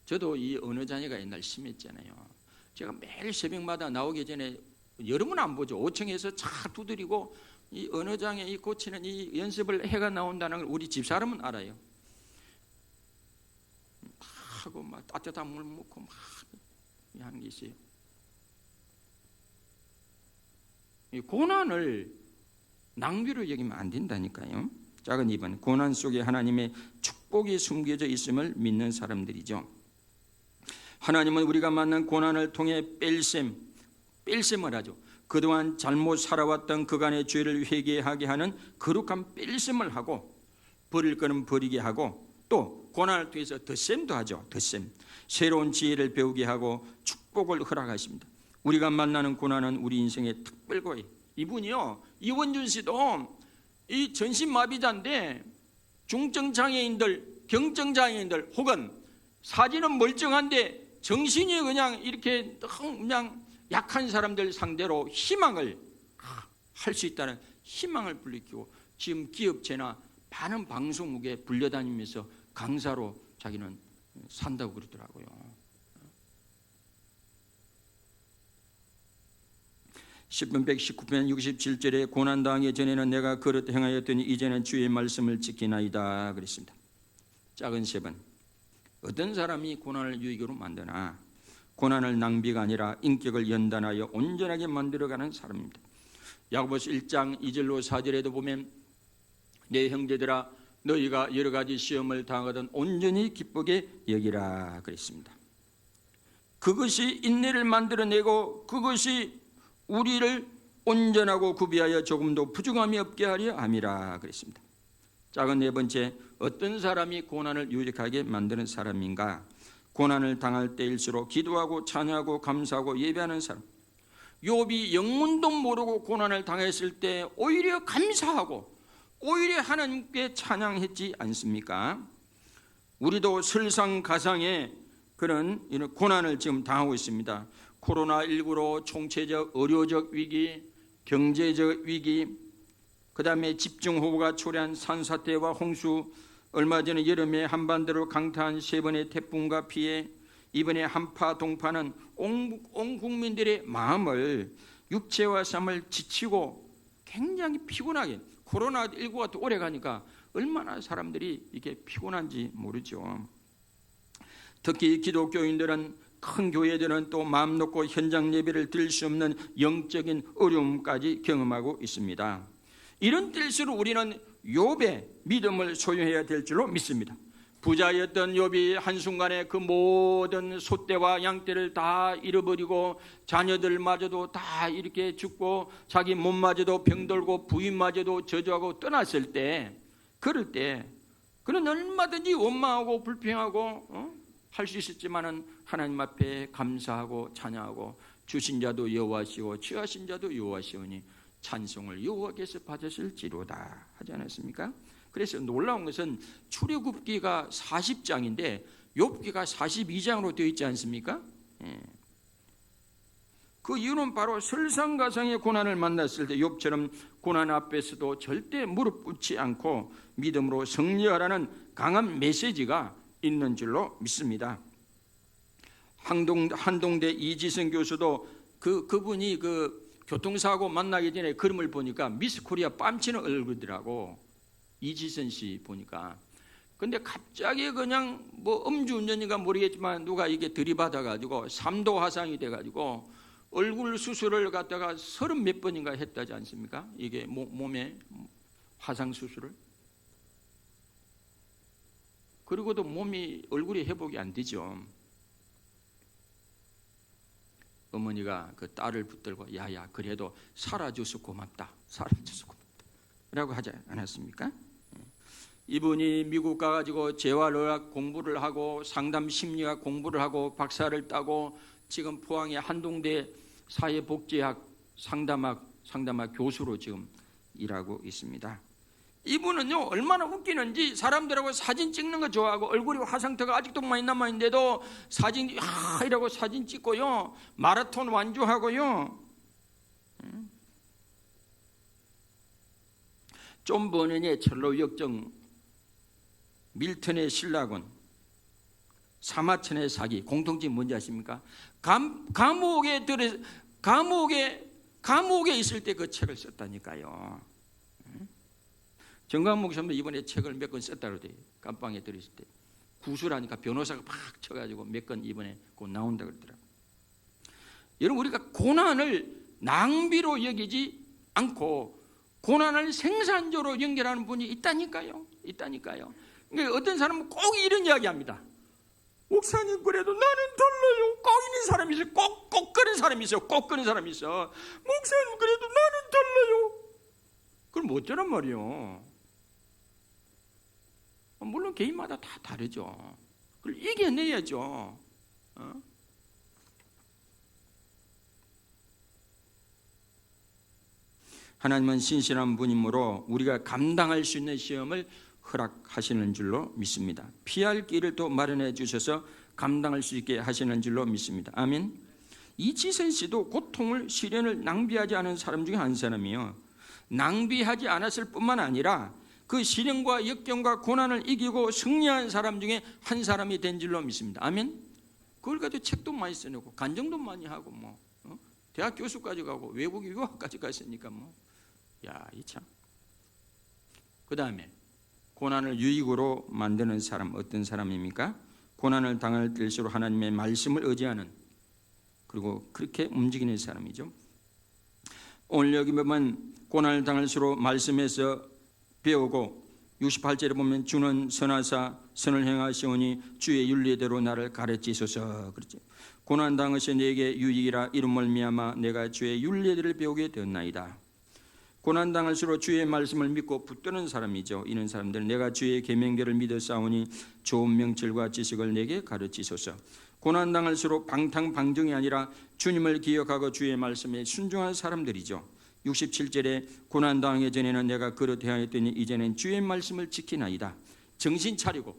저도 이 언어장애가 옛날 심했잖아요. 제가 매일 새벽마다 나오기 전에 여름은 안 보죠. 5층에서 차 두드리고 이 언어장애 이 고치는 이 연습을 해가 나온다는 걸 우리 집사람은 알아요. 하고 막 따뜻한 물 먹고 막 하는 게 있어요. 이 고난을 낭비로 여기면 안 된다니까요. 작은 2번, 고난 속에 하나님의 축복이 숨겨져 있음을 믿는 사람들이죠. 하나님은 우리가 만난 고난을 통해 뺄셈을 하죠. 그동안 잘못 살아왔던 그간의 죄를 회개하게 하는 거룩한 뺄셈을 하고 버릴 거는 버리게 하고 또 고난을 통해서 덧셈도 하죠. 덧셈. 새로운 지혜를 배우게 하고 축복을 허락하십니다. 우리가 만나는 고난은 우리 인생의 특별고예요. 이분이요, 이원준 씨도 이 전신마비자인데 중증장애인들, 경증장애인들 혹은 사진은 멀쩡한데 정신이 그냥 이렇게 그냥 약한 사람들 상대로 희망을 할 수 있다는 희망을 불리키고 지금 기업체나 많은 방송국에 불려다니면서 강사로 자기는 산다고 그러더라고요. 시편 119편 67절에 고난당하기 전에는 내가 그릇 행하였더니 이제는 주의 말씀을 지키나이다 그랬습니다. 작은 3번, 어떤 사람이 고난을 유익으로 만드나 고난을 낭비가 아니라 인격을 연단하여 온전하게 만들어가는 사람입니다. 야고보서 1장 2절로 4절에도 보면 내 형제들아 너희가 여러 가지 시험을 당하거든 온전히 기쁘게 여기라 그랬습니다. 그것이 인내를 만들어내고 그것이 우리를 온전하고 구비하여 조금도 부족함이 없게 하려 함이라 그랬습니다. 작은 4번째, 어떤 사람이 고난을 유익하게 만드는 사람인가? 고난을 당할 때일수록 기도하고 찬양하고 감사하고 예배하는 사람. 욥이 영문도 모르고 고난을 당했을 때 오히려 감사하고 오히려 하나님께 찬양했지 않습니까? 우리도 설상가상의 그런 이런 고난을 지금 당하고 있습니다. 코로나19로 총체적 의료적 위기, 경제적 위기, 그 다음에 집중호우가 초래한 산사태와 홍수, 얼마 전에 여름에 한반도로 강타한 3번의 태풍과 피해, 이번에 한파 동파는 온 국민들의 마음을 육체와 삶을 지치고 굉장히 피곤하게, 코로나19가 또 오래 가니까 얼마나 사람들이 이렇게 피곤한지 모르죠. 특히 기독교인들은, 큰 교회들은 또 마음 놓고 현장 예배를 드릴 수 없는 영적인 어려움까지 경험하고 있습니다. 이런 때일수록 우리는 욥의 믿음을 소유해야 될 줄로 믿습니다. 부자였던 욥이 한순간에 그 모든 소떼와 양떼를 다 잃어버리고 자녀들마저도 다 이렇게 죽고 자기 몸마저도 병들고 부인마저도 저주하고 떠났을 때, 그럴 때 그는 얼마든지 원망하고 불평하고 할 수 있었지만은 하나님 앞에 감사하고 찬양하고 주신 자도 여호와시오 취하신 자도 여호와시오니 찬송을 여호와께서 받으실지로다 하지 않았습니까? 그래서 놀라운 것은 출애굽기가 40장인데 욥기가 42장으로 되어 있지 않습니까? 그 이유는 바로 설상가상의 고난을 만났을 때 욥처럼 고난 앞에서도 절대 무릎 꿇지 않고 믿음으로 승리하라는 강한 메시지가 있는 줄로 믿습니다. 한동대 이지성 교수도 그분이 그 교통사고 만나기 전에 그림을 보니까 미스 코리아 뺨치는 얼굴이더라고. 이지선 씨 보니까. 근데 갑자기 그냥 뭐 음주운전인가 모르겠지만 누가 이게 들이받아가지고 3도 화상이 돼가지고 얼굴 수술을 갖다가 30몇 번인가 했다지 않습니까? 이게 몸에 화상 수술을. 그리고도 얼굴이 회복이 안 되죠. 어머니가 그 딸을 붙들고 야야 그래도 살아줘서 고맙다. 살아줘서 고맙다. 라고 하지 않았습니까? 이분이 미국 가가지고 재활의학 공부를 하고 상담 심리학 공부를 하고 박사를 따고 지금 포항의 한동대 사회복지학 상담학 교수로 지금 일하고 있습니다. 이분은요 얼마나 웃기는지 사람들하고 사진 찍는 거 좋아하고 얼굴이 화상터가 아직도 많이 남아있는데도 사진 이라고 사진 찍고요 마라톤 완주하고요 존 버넌의 철로 역정, 밀턴의 신라군, 사마천의 사기 공통점이 뭔지 아십니까? 감옥에 있을 때 그 책을 썼다니까요. 정광목 선생도 이번에 책을 몇 권 썼다고 그래요. 감방에 들었을 때 구술하니까 변호사가 팍 쳐가지고 몇 권 이번에 곧 나온다 그러더라고요. 여러분 우리가 고난을 낭비로 여기지 않고 고난을 생산적으로 연결하는 분이 있다니까요. 그러니까 어떤 사람은 꼭 이런 이야기합니다. 목사님 그래도 나는 달라요. 꼭 있는 사람이 있어요. 꼭 그런 사람이 있어요. 목사님 그래도 나는 달라요. 그럼 어쩌란 말이요. 물론 개인마다 다 다르죠. 그걸 이겨내야죠. 하나님은 신실한 분이므로 우리가 감당할 수 있는 시험을 허락하시는 줄로 믿습니다. 피할 길을 또 마련해 주셔서 감당할 수 있게 하시는 줄로 믿습니다. 아멘. 이지선 씨도 고통을 시련을 낭비하지 않은 사람 중에 한 사람이요. 낭비하지 않았을 뿐만 아니라 그 시련과 역경과 고난을 이기고 승리한 사람 중에 한 사람이 된 줄로 믿습니다. 아멘. 그걸 가지고 책도 많이 써내고 간증도 많이 하고 대학 교수까지 가고 외국 유학까지 갔으니까 이 참. 그 다음에 고난을 유익으로 만드는 사람 어떤 사람입니까? 고난을 당할 때일수록 하나님의 말씀을 의지하는 그리고 그렇게 움직이는 사람이죠. 오늘 여기 보면 고난을 당할수록 말씀에서 배우고 68절에 보면 주는 선하사 선을 행하시오니 주의 윤리대로 나를 가르치소서 그렇죠. 고난 당하시 내게 유익이라 이름 말미암아 내가 주의 윤리대를 배우게 되었나이다. 고난 당할수록 주의 말씀을 믿고 붙드는 사람이죠. 이런 사람들은 내가 주의 계명들을 믿어 싸우니 좋은 명철과 지식을 내게 가르치소서. 고난 당할수록 방탕방정이 아니라 주님을 기억하고 주의 말씀에 순종한 사람들이죠. 67절에 고난 당하기 전에는 내가 그릇 행하였더니 이제는 주의 말씀을 지키나이다. 정신 차리고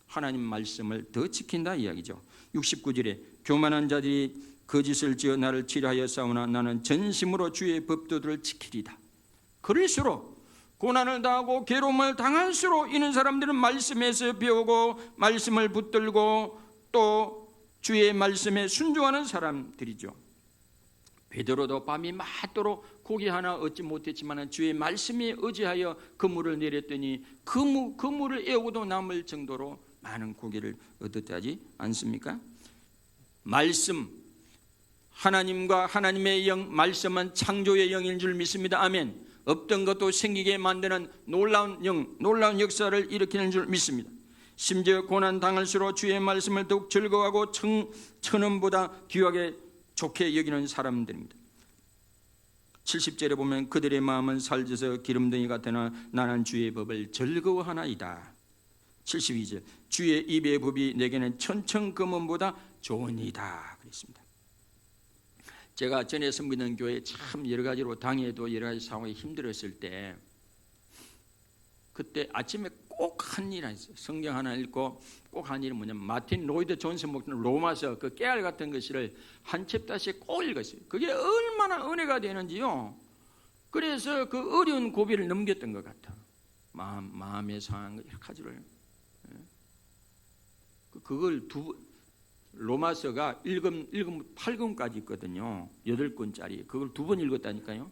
하나님 말씀을 더 지킨다 이야기죠. 69절에 교만한 자들이 거짓을 지어 나를 치려하여 싸우나 나는 전심으로 주의 법도들을 지키리다. 그럴수록 고난을 당하고 괴로움을 당할수록 이런 사람들은 말씀에서 배우고 말씀을 붙들고 또 주의 말씀에 순종하는 사람들이죠. 베드로도 밤이 맞도록 고기 하나 얻지 못했지만 주의 말씀에 의지하여 그물을 내렸더니 그 물을 에우고도 남을 정도로 많은 고기를 얻었다지 않습니까? 말씀, 하나님과 하나님의 영, 말씀은 창조의 영인 줄 믿습니다. 아멘. 없던 것도 생기게 만드는 놀라운 영, 놀라운 역사를 일으키는 줄 믿습니다. 심지어 고난 당할수록 주의 말씀을 더욱 즐거워하고 천원보다 귀하게 좋게 여기는 사람들입니다. 70절에 보면 그들의 마음은 살져서 기름덩이 같으나 나는 주의 법을 즐거워하나이다. 72절 주의 입의 법이 내게는 천천금원보다 좋으니이다 그랬습니다. 제가 전에 섬기는 교회 참 여러 가지로 당해도 여러 가지 상황이 힘들었을 때 그때 아침에 꼭 한 일 했어요. 성경 하나 읽고 꼭 한 일은 뭐냐면 마틴 로이드 존스 목사님 로마서 그 깨알 같은 것을 한 챕터씩 꼭 읽었어요. 그게 얼마나 은혜가 되는지요. 그래서 그 어려운 고비를 넘겼던 것 같아. 마음의 상황 여러 가지를 그걸 로마서가 1금 8금까지 있거든요. 8권짜리. 그걸 2번 읽었다니까요.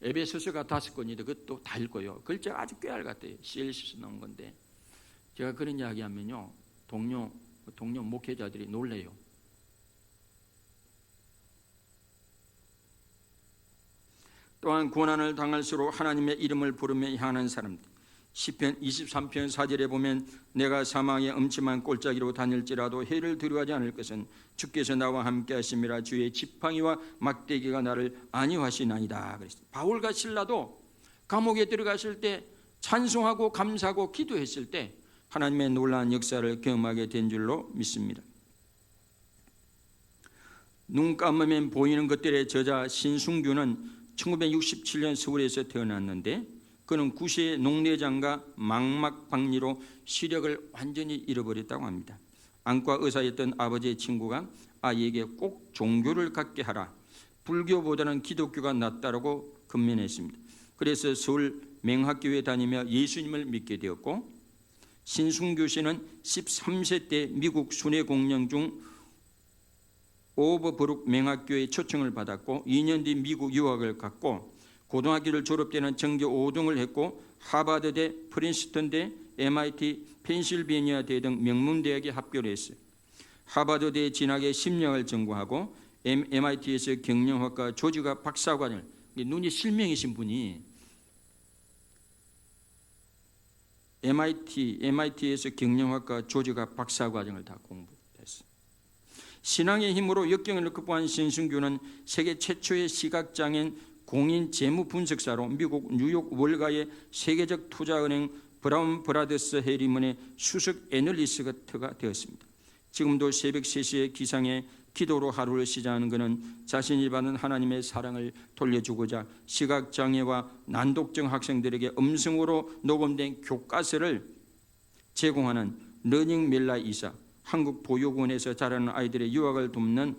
에베소서가 5권인데 그것도 다 읽고요. 글자가 아주 깨알 같아요. CLC에서 나온 건데 제가 그런 이야기 하면요. 동료 목회자들이 놀래요. 또한 고난을 당할수록 하나님의 이름을 부르며 향하는 사람들. 시편 23편 4절에 보면 내가 사망의 음침한 골짜기로 다닐지라도 해를 두려워하지 않을 것은 주께서 나와 함께 하심이라. 주의 지팡이와 막대기가 나를 안위하시나이다. 그랬습니다. 바울과 실라도 감옥에 들어갔을 때 찬송하고 감사하고 기도했을 때 하나님의 놀라운 역사를 경험하게 된 줄로 믿습니다. 눈 감으면 보이는 것들의 저자 신승규는 1967년 서울에서 태어났는데 그는 구시의 녹내장과 망막박리로 시력을 완전히 잃어버렸다고 합니다. 안과 의사였던 아버지의 친구가 아이에게 꼭 종교를 갖게 하라, 불교보다는 기독교가 낫다라고 권면했습니다. 그래서 서울 맹학교에 다니며 예수님을 믿게 되었고, 신승규 씨는 13세 때 미국 순회 공연 중 오버브룩 맹학교에 초청을 받았고 2년 뒤 미국 유학을 갔고 고등학교를 졸업 때는 전교 5등을 했고 하버드대, 프린스턴대, MIT, 펜실베니아 대 등 명문대학에 합격을 했어요. 하버드대에 진학해 심리학을 전공하고 MIT에서 경영학과 조직학 박사과정을, 눈이 실명이신 분이 MIT에서 경영학과 조직학 박사과정을 다 공부했어요. 신앙의 힘으로 역경을 극복한 신승규는 세계 최초의 시각장애인 공인 재무 분석사로 미국 뉴욕 월가의 세계적 투자은행 브라운 브라더스 해리문의 수석 애널리스트가 되었습니다. 지금도 새벽 3시에 기상에 기도로 하루를 시작하는 그는 자신이 받은 하나님의 사랑을 돌려주고자 시각장애와 난독증 학생들에게 음성으로 녹음된 교과서를 제공하는 러닝 멜라 이사, 한국 보육원에서 자라는 아이들의 유학을 돕는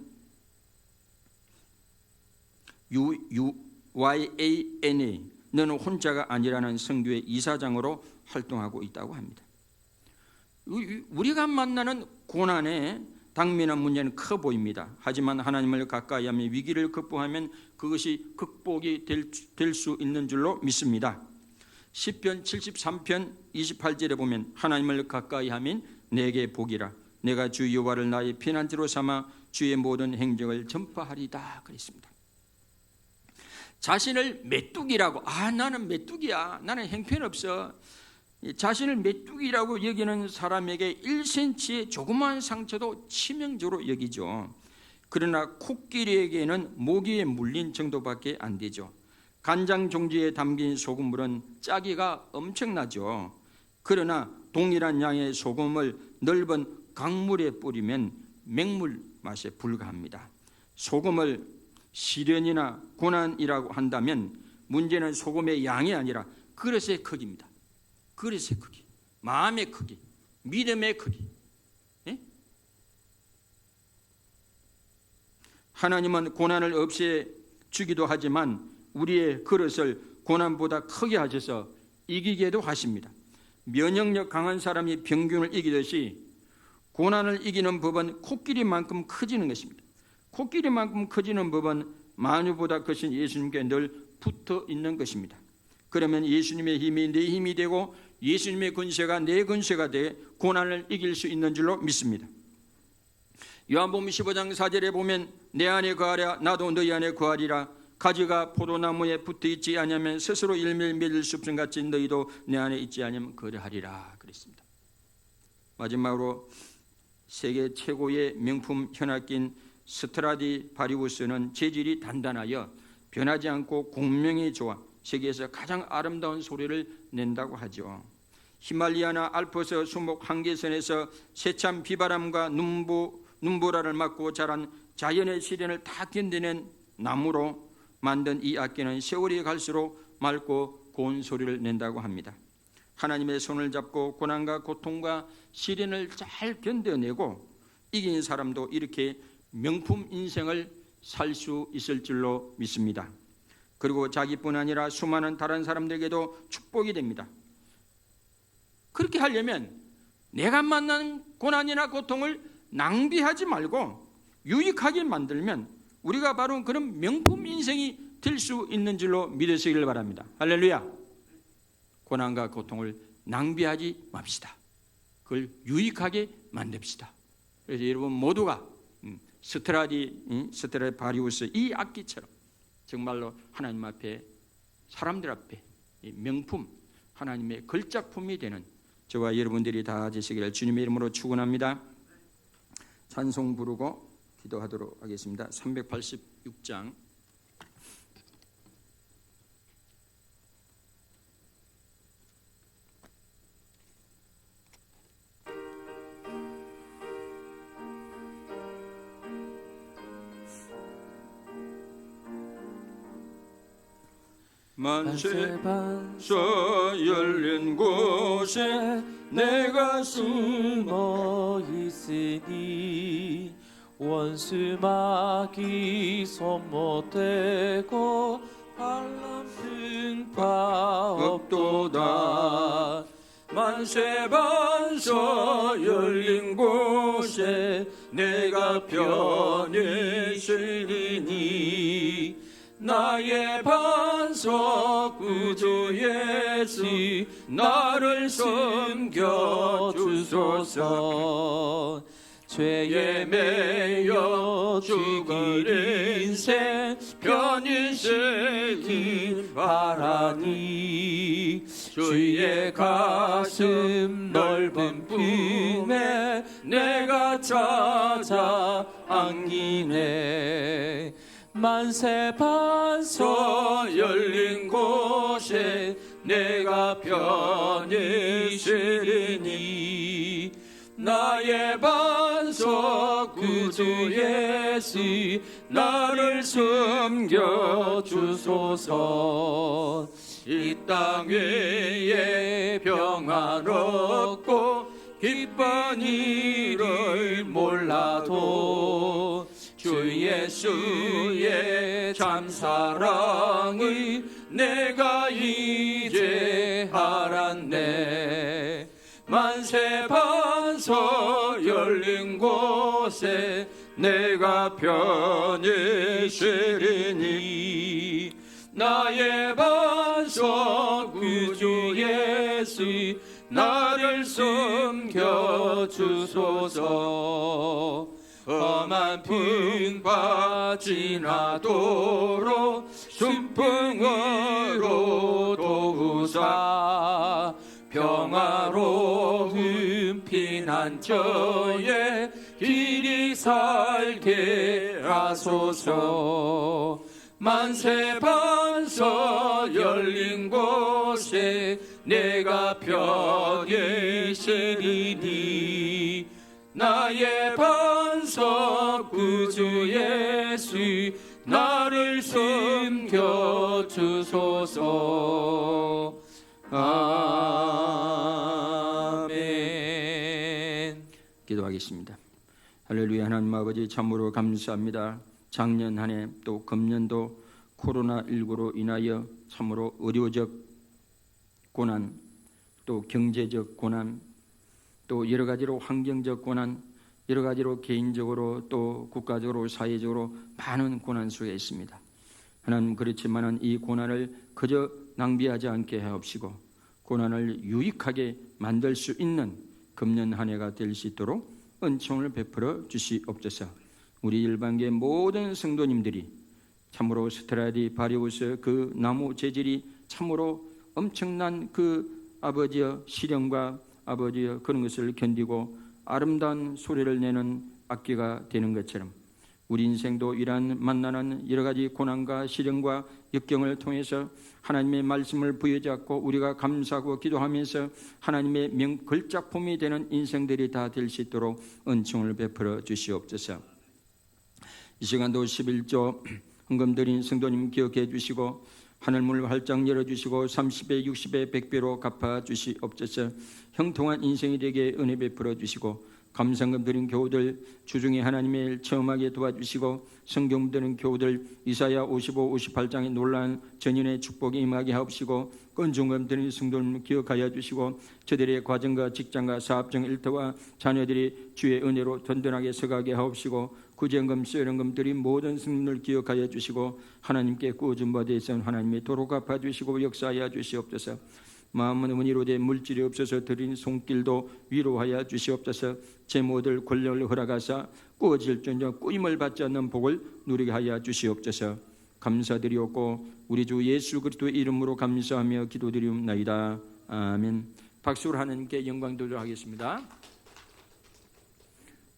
YANA, 너는 혼자가 아니라는 선교의 이사장으로 활동하고 있다고 합니다. 우리가 만나는 고난에 당면한 문제는 커 보입니다. 하지만 하나님을 가까이 하며 위기를 극복하면 그것이 극복이 될 수 있는 줄로 믿습니다. 시편 73편 28절에 보면 하나님을 가까이 하면 내게 복이라, 내가 주 여호와를 나의 피난처로 삼아 주의 모든 행적을 전파하리다 그랬습니다. 자신을 메뚜기라고, 나는 메뚜기야, 나는 형편없어, 자신을 메뚜기라고 여기는 사람에게 1cm의 조그마한 상처도 치명적으로 여기죠. 그러나 코끼리에게는 모기에 물린 정도밖에 안 되죠. 간장 종지에 담긴 소금물은 짜기가 엄청나죠. 그러나 동일한 양의 소금을 넓은 강물에 뿌리면 맹물 맛에 불과합니다. 소금을 시련이나 고난이라고 한다면 문제는 소금의 양이 아니라 그릇의 크기입니다. 그릇의 크기, 마음의 크기, 믿음의 크기. 예? 하나님은 고난을 없애주기도 하지만 우리의 그릇을 고난보다 크게 하셔서 이기게도 하십니다. 면역력 강한 사람이 병균을 이기듯이 고난을 이기는 법은 코끼리만큼 커지는 것입니다. 코끼리만큼 커지는 법은 마녀보다 크신 예수님께 늘 붙어 있는 것입니다. 그러면 예수님의 힘이 내 힘이 되고 예수님의 권세가 내 권세가 돼 고난을 이길 수 있는 줄로 믿습니다. 요한복음 15장 4절에 보면 내 안에 거하랴 나도 너희 안에 거하리라. 가지가 포도나무에 붙어 있지 않으면 스스로 열매를 맺을 수 없음 같이 너희도 내 안에 있지 않으면 그러하리라 그랬습니다. 마지막으로 세계 최고의 명품 현악기인 스트라디바리우스는 재질이 단단하여 변하지 않고 공명이 좋아 세계에서 가장 아름다운 소리를 낸다고 하죠. 히말리아나 알프스 수목 한계선에서 세찬 비바람과 눈보라를 맞고 자란 자연의 시련을 다 견디는 나무로 만든 이 악기는 세월이 갈수록 맑고 고운 소리를 낸다고 합니다. 하나님의 손을 잡고 고난과 고통과 시련을 잘 견뎌내고 이긴 사람도 이렇게 명품 인생을 살 수 있을 줄로 믿습니다. 그리고 자기뿐 아니라 수많은 다른 사람들에게도 축복이 됩니다. 그렇게 하려면 내가 만난 고난이나 고통을 낭비하지 말고 유익하게 만들면 우리가 바로 그런 명품 인생이 될 수 있는 줄로 믿으시길 바랍니다. 할렐루야. 고난과 고통을 낭비하지 맙시다. 그걸 유익하게 만듭시다. 그래서 여러분 모두가 스트라디바리우스 이 악기처럼 정말로 하나님 앞에 사람들 앞에 이 명품 하나님의 걸작품이 되는 저와 여러분들이 다 되시기를 주님의 이름으로 축원합니다. 찬송 부르고 기도하도록 하겠습니다. 386장 만세 서 열린 곳에 내가 숨어 있으니 원수 마귀 손 못대고 반란 등파 없도다. 만세 반서 열린 곳에 내가 편히 쉬리니 나의 반석 구주 예수 나를 섬겨 주소서. 죄에 매여 죽을 인생 편히 쉬길 바라니 주의 가슴 넓은 품에 내가 찾아 안기네. 만세 반석 열린 곳에 내가 편히 쉬리니 나의 반석 구주 예수 나를 섬겨 주소서. 이 땅 위에 평안없고 기쁜 일을 몰라도 주 예수의 참 사랑을 내가 이제 알았네. 만세 반석 열린 곳에 내가 편히 쉬리니 나의 반석 구주 예수 나를 섬겨 주소서. 험한 풍파 지나도록 순풍으로 도우사 평화로운 피난처에 길이 살게 하소서. 만세 반석 열린 곳에 내가 편히 쉬리니 나의 반석 구주 예수 나를 섬겨 주소서. 아멘. 기도하겠습니다. 할렐루야. 하나님 아버지 참으로 감사합니다. 작년 한 해 또 금년도 코로나19로 인하여 참으로 의료적 고난, 또 경제적 고난, 또 여러 가지로 환경적 고난, 여러 가지로 개인적으로 또 국가적으로 사회적으로 많은 고난 속에 있습니다. 하나님, 그렇지만은 이 고난을 그저 낭비하지 않게 하옵시고 고난을 유익하게 만들 수 있는 금년 한 해가 될 수 있도록 은총을 베풀어 주시옵소서. 우리 일반계 모든 성도님들이 참으로 스트라디바리우스 그 나무 재질이 참으로 엄청난 그 아버지의 시련과 아버지의 그런 것을 견디고 아름다운 소리를 내는 악기가 되는 것처럼 우리 인생도 이러한 만나는 여러 가지 고난과 시련과 역경을 통해서 하나님의 말씀을 부여잡고 우리가 감사하고 기도하면서 하나님의 걸작품이 되는 인생들이 다 될 수 있도록 은총을 베풀어 주시옵소서. 이 시간도 11조 헌금 드린 성도님 기억해 주시고 하늘문을 활짝 열어주시고 30배 60배 100배로 갚아 주시옵소서. 형통한 인생이 되게 은혜 베풀어 주시고 감상금 드린 교우들 주중에 하나님의 일 체험하게 도와주시고 성경 드린 교우들 이사야 55, 58장의 놀라운 전인의 축복이 임하게 하옵시고 건중금 드린 성도님 기억하여 주시고 저들의 과정과 직장과 사업정 일터와 자녀들이 주의 은혜로 든든하게 서가게 하옵시고 구제금 수여금 드린 모든 성도님을 기억하여 주시고 하나님께 꾸어진 바에 대해서는 하나님이 도로 갚아 주시고 역사하여 주시옵소서. 마음은 어머니로 된 물질이 없어서 드린 손길도 위로하여 주시옵소서. 제모들 권력을 허락하사 꾸어질 전적 꾸임을 받지 않는 복을 누리게 하여 주시옵소서. 감사드리옵고 우리 주 예수 그리스도의 이름으로 감사하며 기도드리옵나이다. 아멘. 박수로 하나님께 영광 돌리도록 하겠습니다.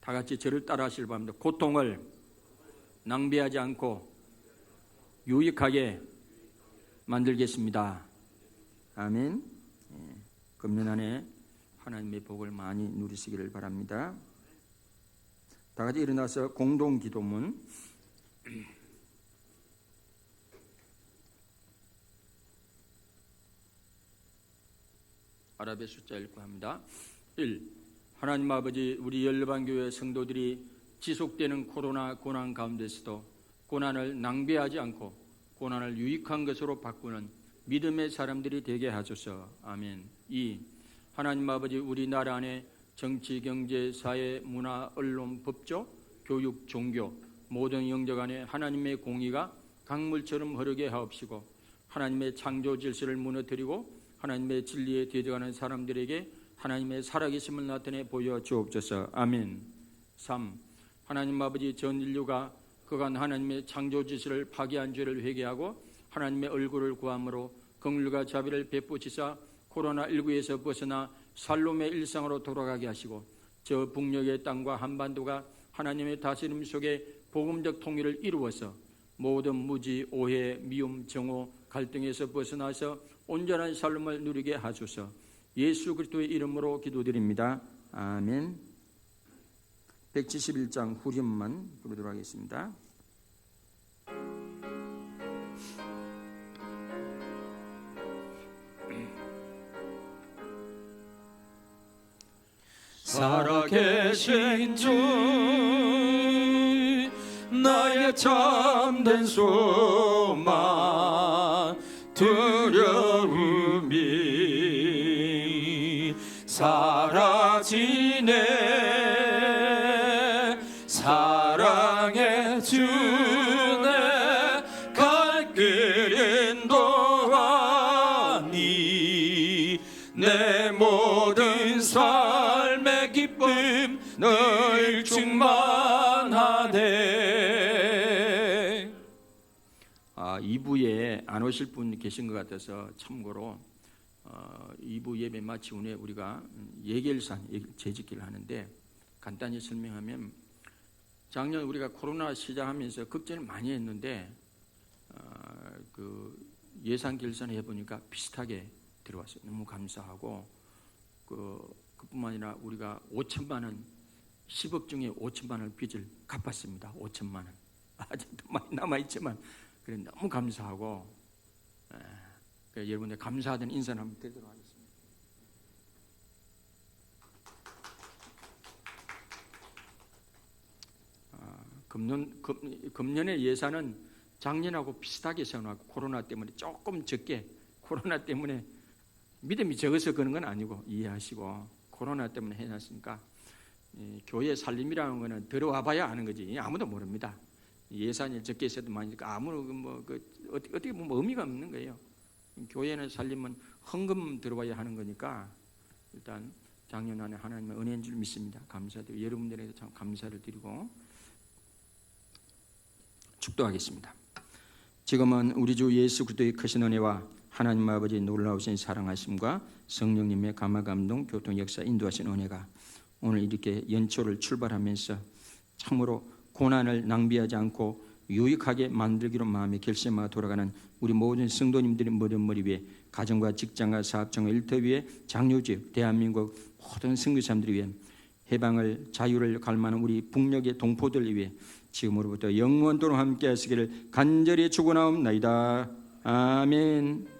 다 같이 저를 따라 하시길 바랍니다. 고통을 낭비하지 않고 유익하게 만들겠습니다. 아멘. 금년 안에 하나님의 복을 많이 누리시기를 바랍니다. 다 같이 일어나서 공동 기도문. 아랍의 숫자 읽고 합니다. 1. 하나님 아버지, 우리 열방교회 성도들이 지속되는 코로나 고난 가운데서도 고난을 낭비하지 않고 고난을 유익한 것으로 바꾸는 믿음의 사람들이 되게 하소서. 아멘. 2. 하나님 아버지, 우리나라 안에 정치, 경제, 사회, 문화, 언론, 법조, 교육, 종교 모든 영역 안에 하나님의 공의가 강물처럼 흐르게 하옵시고 하나님의 창조 질서를 무너뜨리고 하나님의 진리에 대적하는 사람들에게 하나님의 살아계심을 나타내 보여주옵소서. 아멘. 3. 하나님 아버지, 전 인류가 그간 하나님의 창조 질서를 파괴한 죄를 회개하고 하나님의 얼굴을 구함으로 긍휼과 자비를 베푸시사 코로나19에서 벗어나 살롬의 일상으로 돌아가게 하시고 저 북녘의 땅과 한반도가 하나님의 다스림 속에 복음적 통일을 이루어서 모든 무지, 오해, 미움, 정오, 갈등에서 벗어나서 온전한 삶을 누리게 하소서. 예수 그리스도의 이름으로 기도드립니다. 아멘. 171장 후렴만 부르도록 하겠습니다. 살아계신 주 나의 참된 소망 두려움이 사라지네. 사랑의 주네 갈 길 인도하니 내 모든 삶의 기쁨 늘 충만하네. 2부에 안 오실 분 계신 것 같아서 참고로 2부 예배 마치고 후에 우리가 예결산 재짓기를 하는데 간단히 설명하면 작년 우리가 코로나 시작하면서 걱정을 많이 했는데 그 예산 결산을 해보니까 비슷하게 들어왔어요. 너무 감사하고 그뿐만 아니라 우리가 5천만 원 10억 중에 5천만 원을 빚을 갚았습니다. 5천만 원 아직도 많이 남아있지만 그래 너무 감사하고 여러분들 감사하던 인사를 한번 드리도록 하겠습니다. 금년의 예산은 작년하고 비슷하게 세워놨고 코로나 때문에 조금 적게 코로나 때문에 믿음이 적어서 그런 건 아니고 이해하시고 코로나 때문에 해놨으니까 교회 살림이라는 거는 들어와 봐야 아는 거지 아무도 모릅니다. 예산이 적게 있어도 많으니까 어떻게 보면 의미가 없는 거예요. 교회는 살림은 헌금 들어와야 하는 거니까 일단 작년 안에 하나님의 은혜인 줄 믿습니다. 감사드리고 여러분들에게 참 감사를 드리고 축도하겠습니다. 지금은 우리 주 예수 그리스도의 크신 은혜와 하나님 아버지의 놀라우신 사랑하심과 성령님의 감화 감동 교통 역사 인도하신 은혜가 오늘 이렇게 연초를 출발하면서 참으로 고난을 낭비하지 않고 유익하게 만들기로 마음에 결심하고 돌아가는 우리 모든 성도님들의 모든 머리 위에 가정과 직장과 사업장과 일터 위에 장로지역 대한민국 모든 선교사님들 위해 해방을 자유를 갈망하는 우리 북녘의 동포들 위해 지금으로부터 영원토록 함께 하시기를 간절히 축원하옵나이다. 아멘.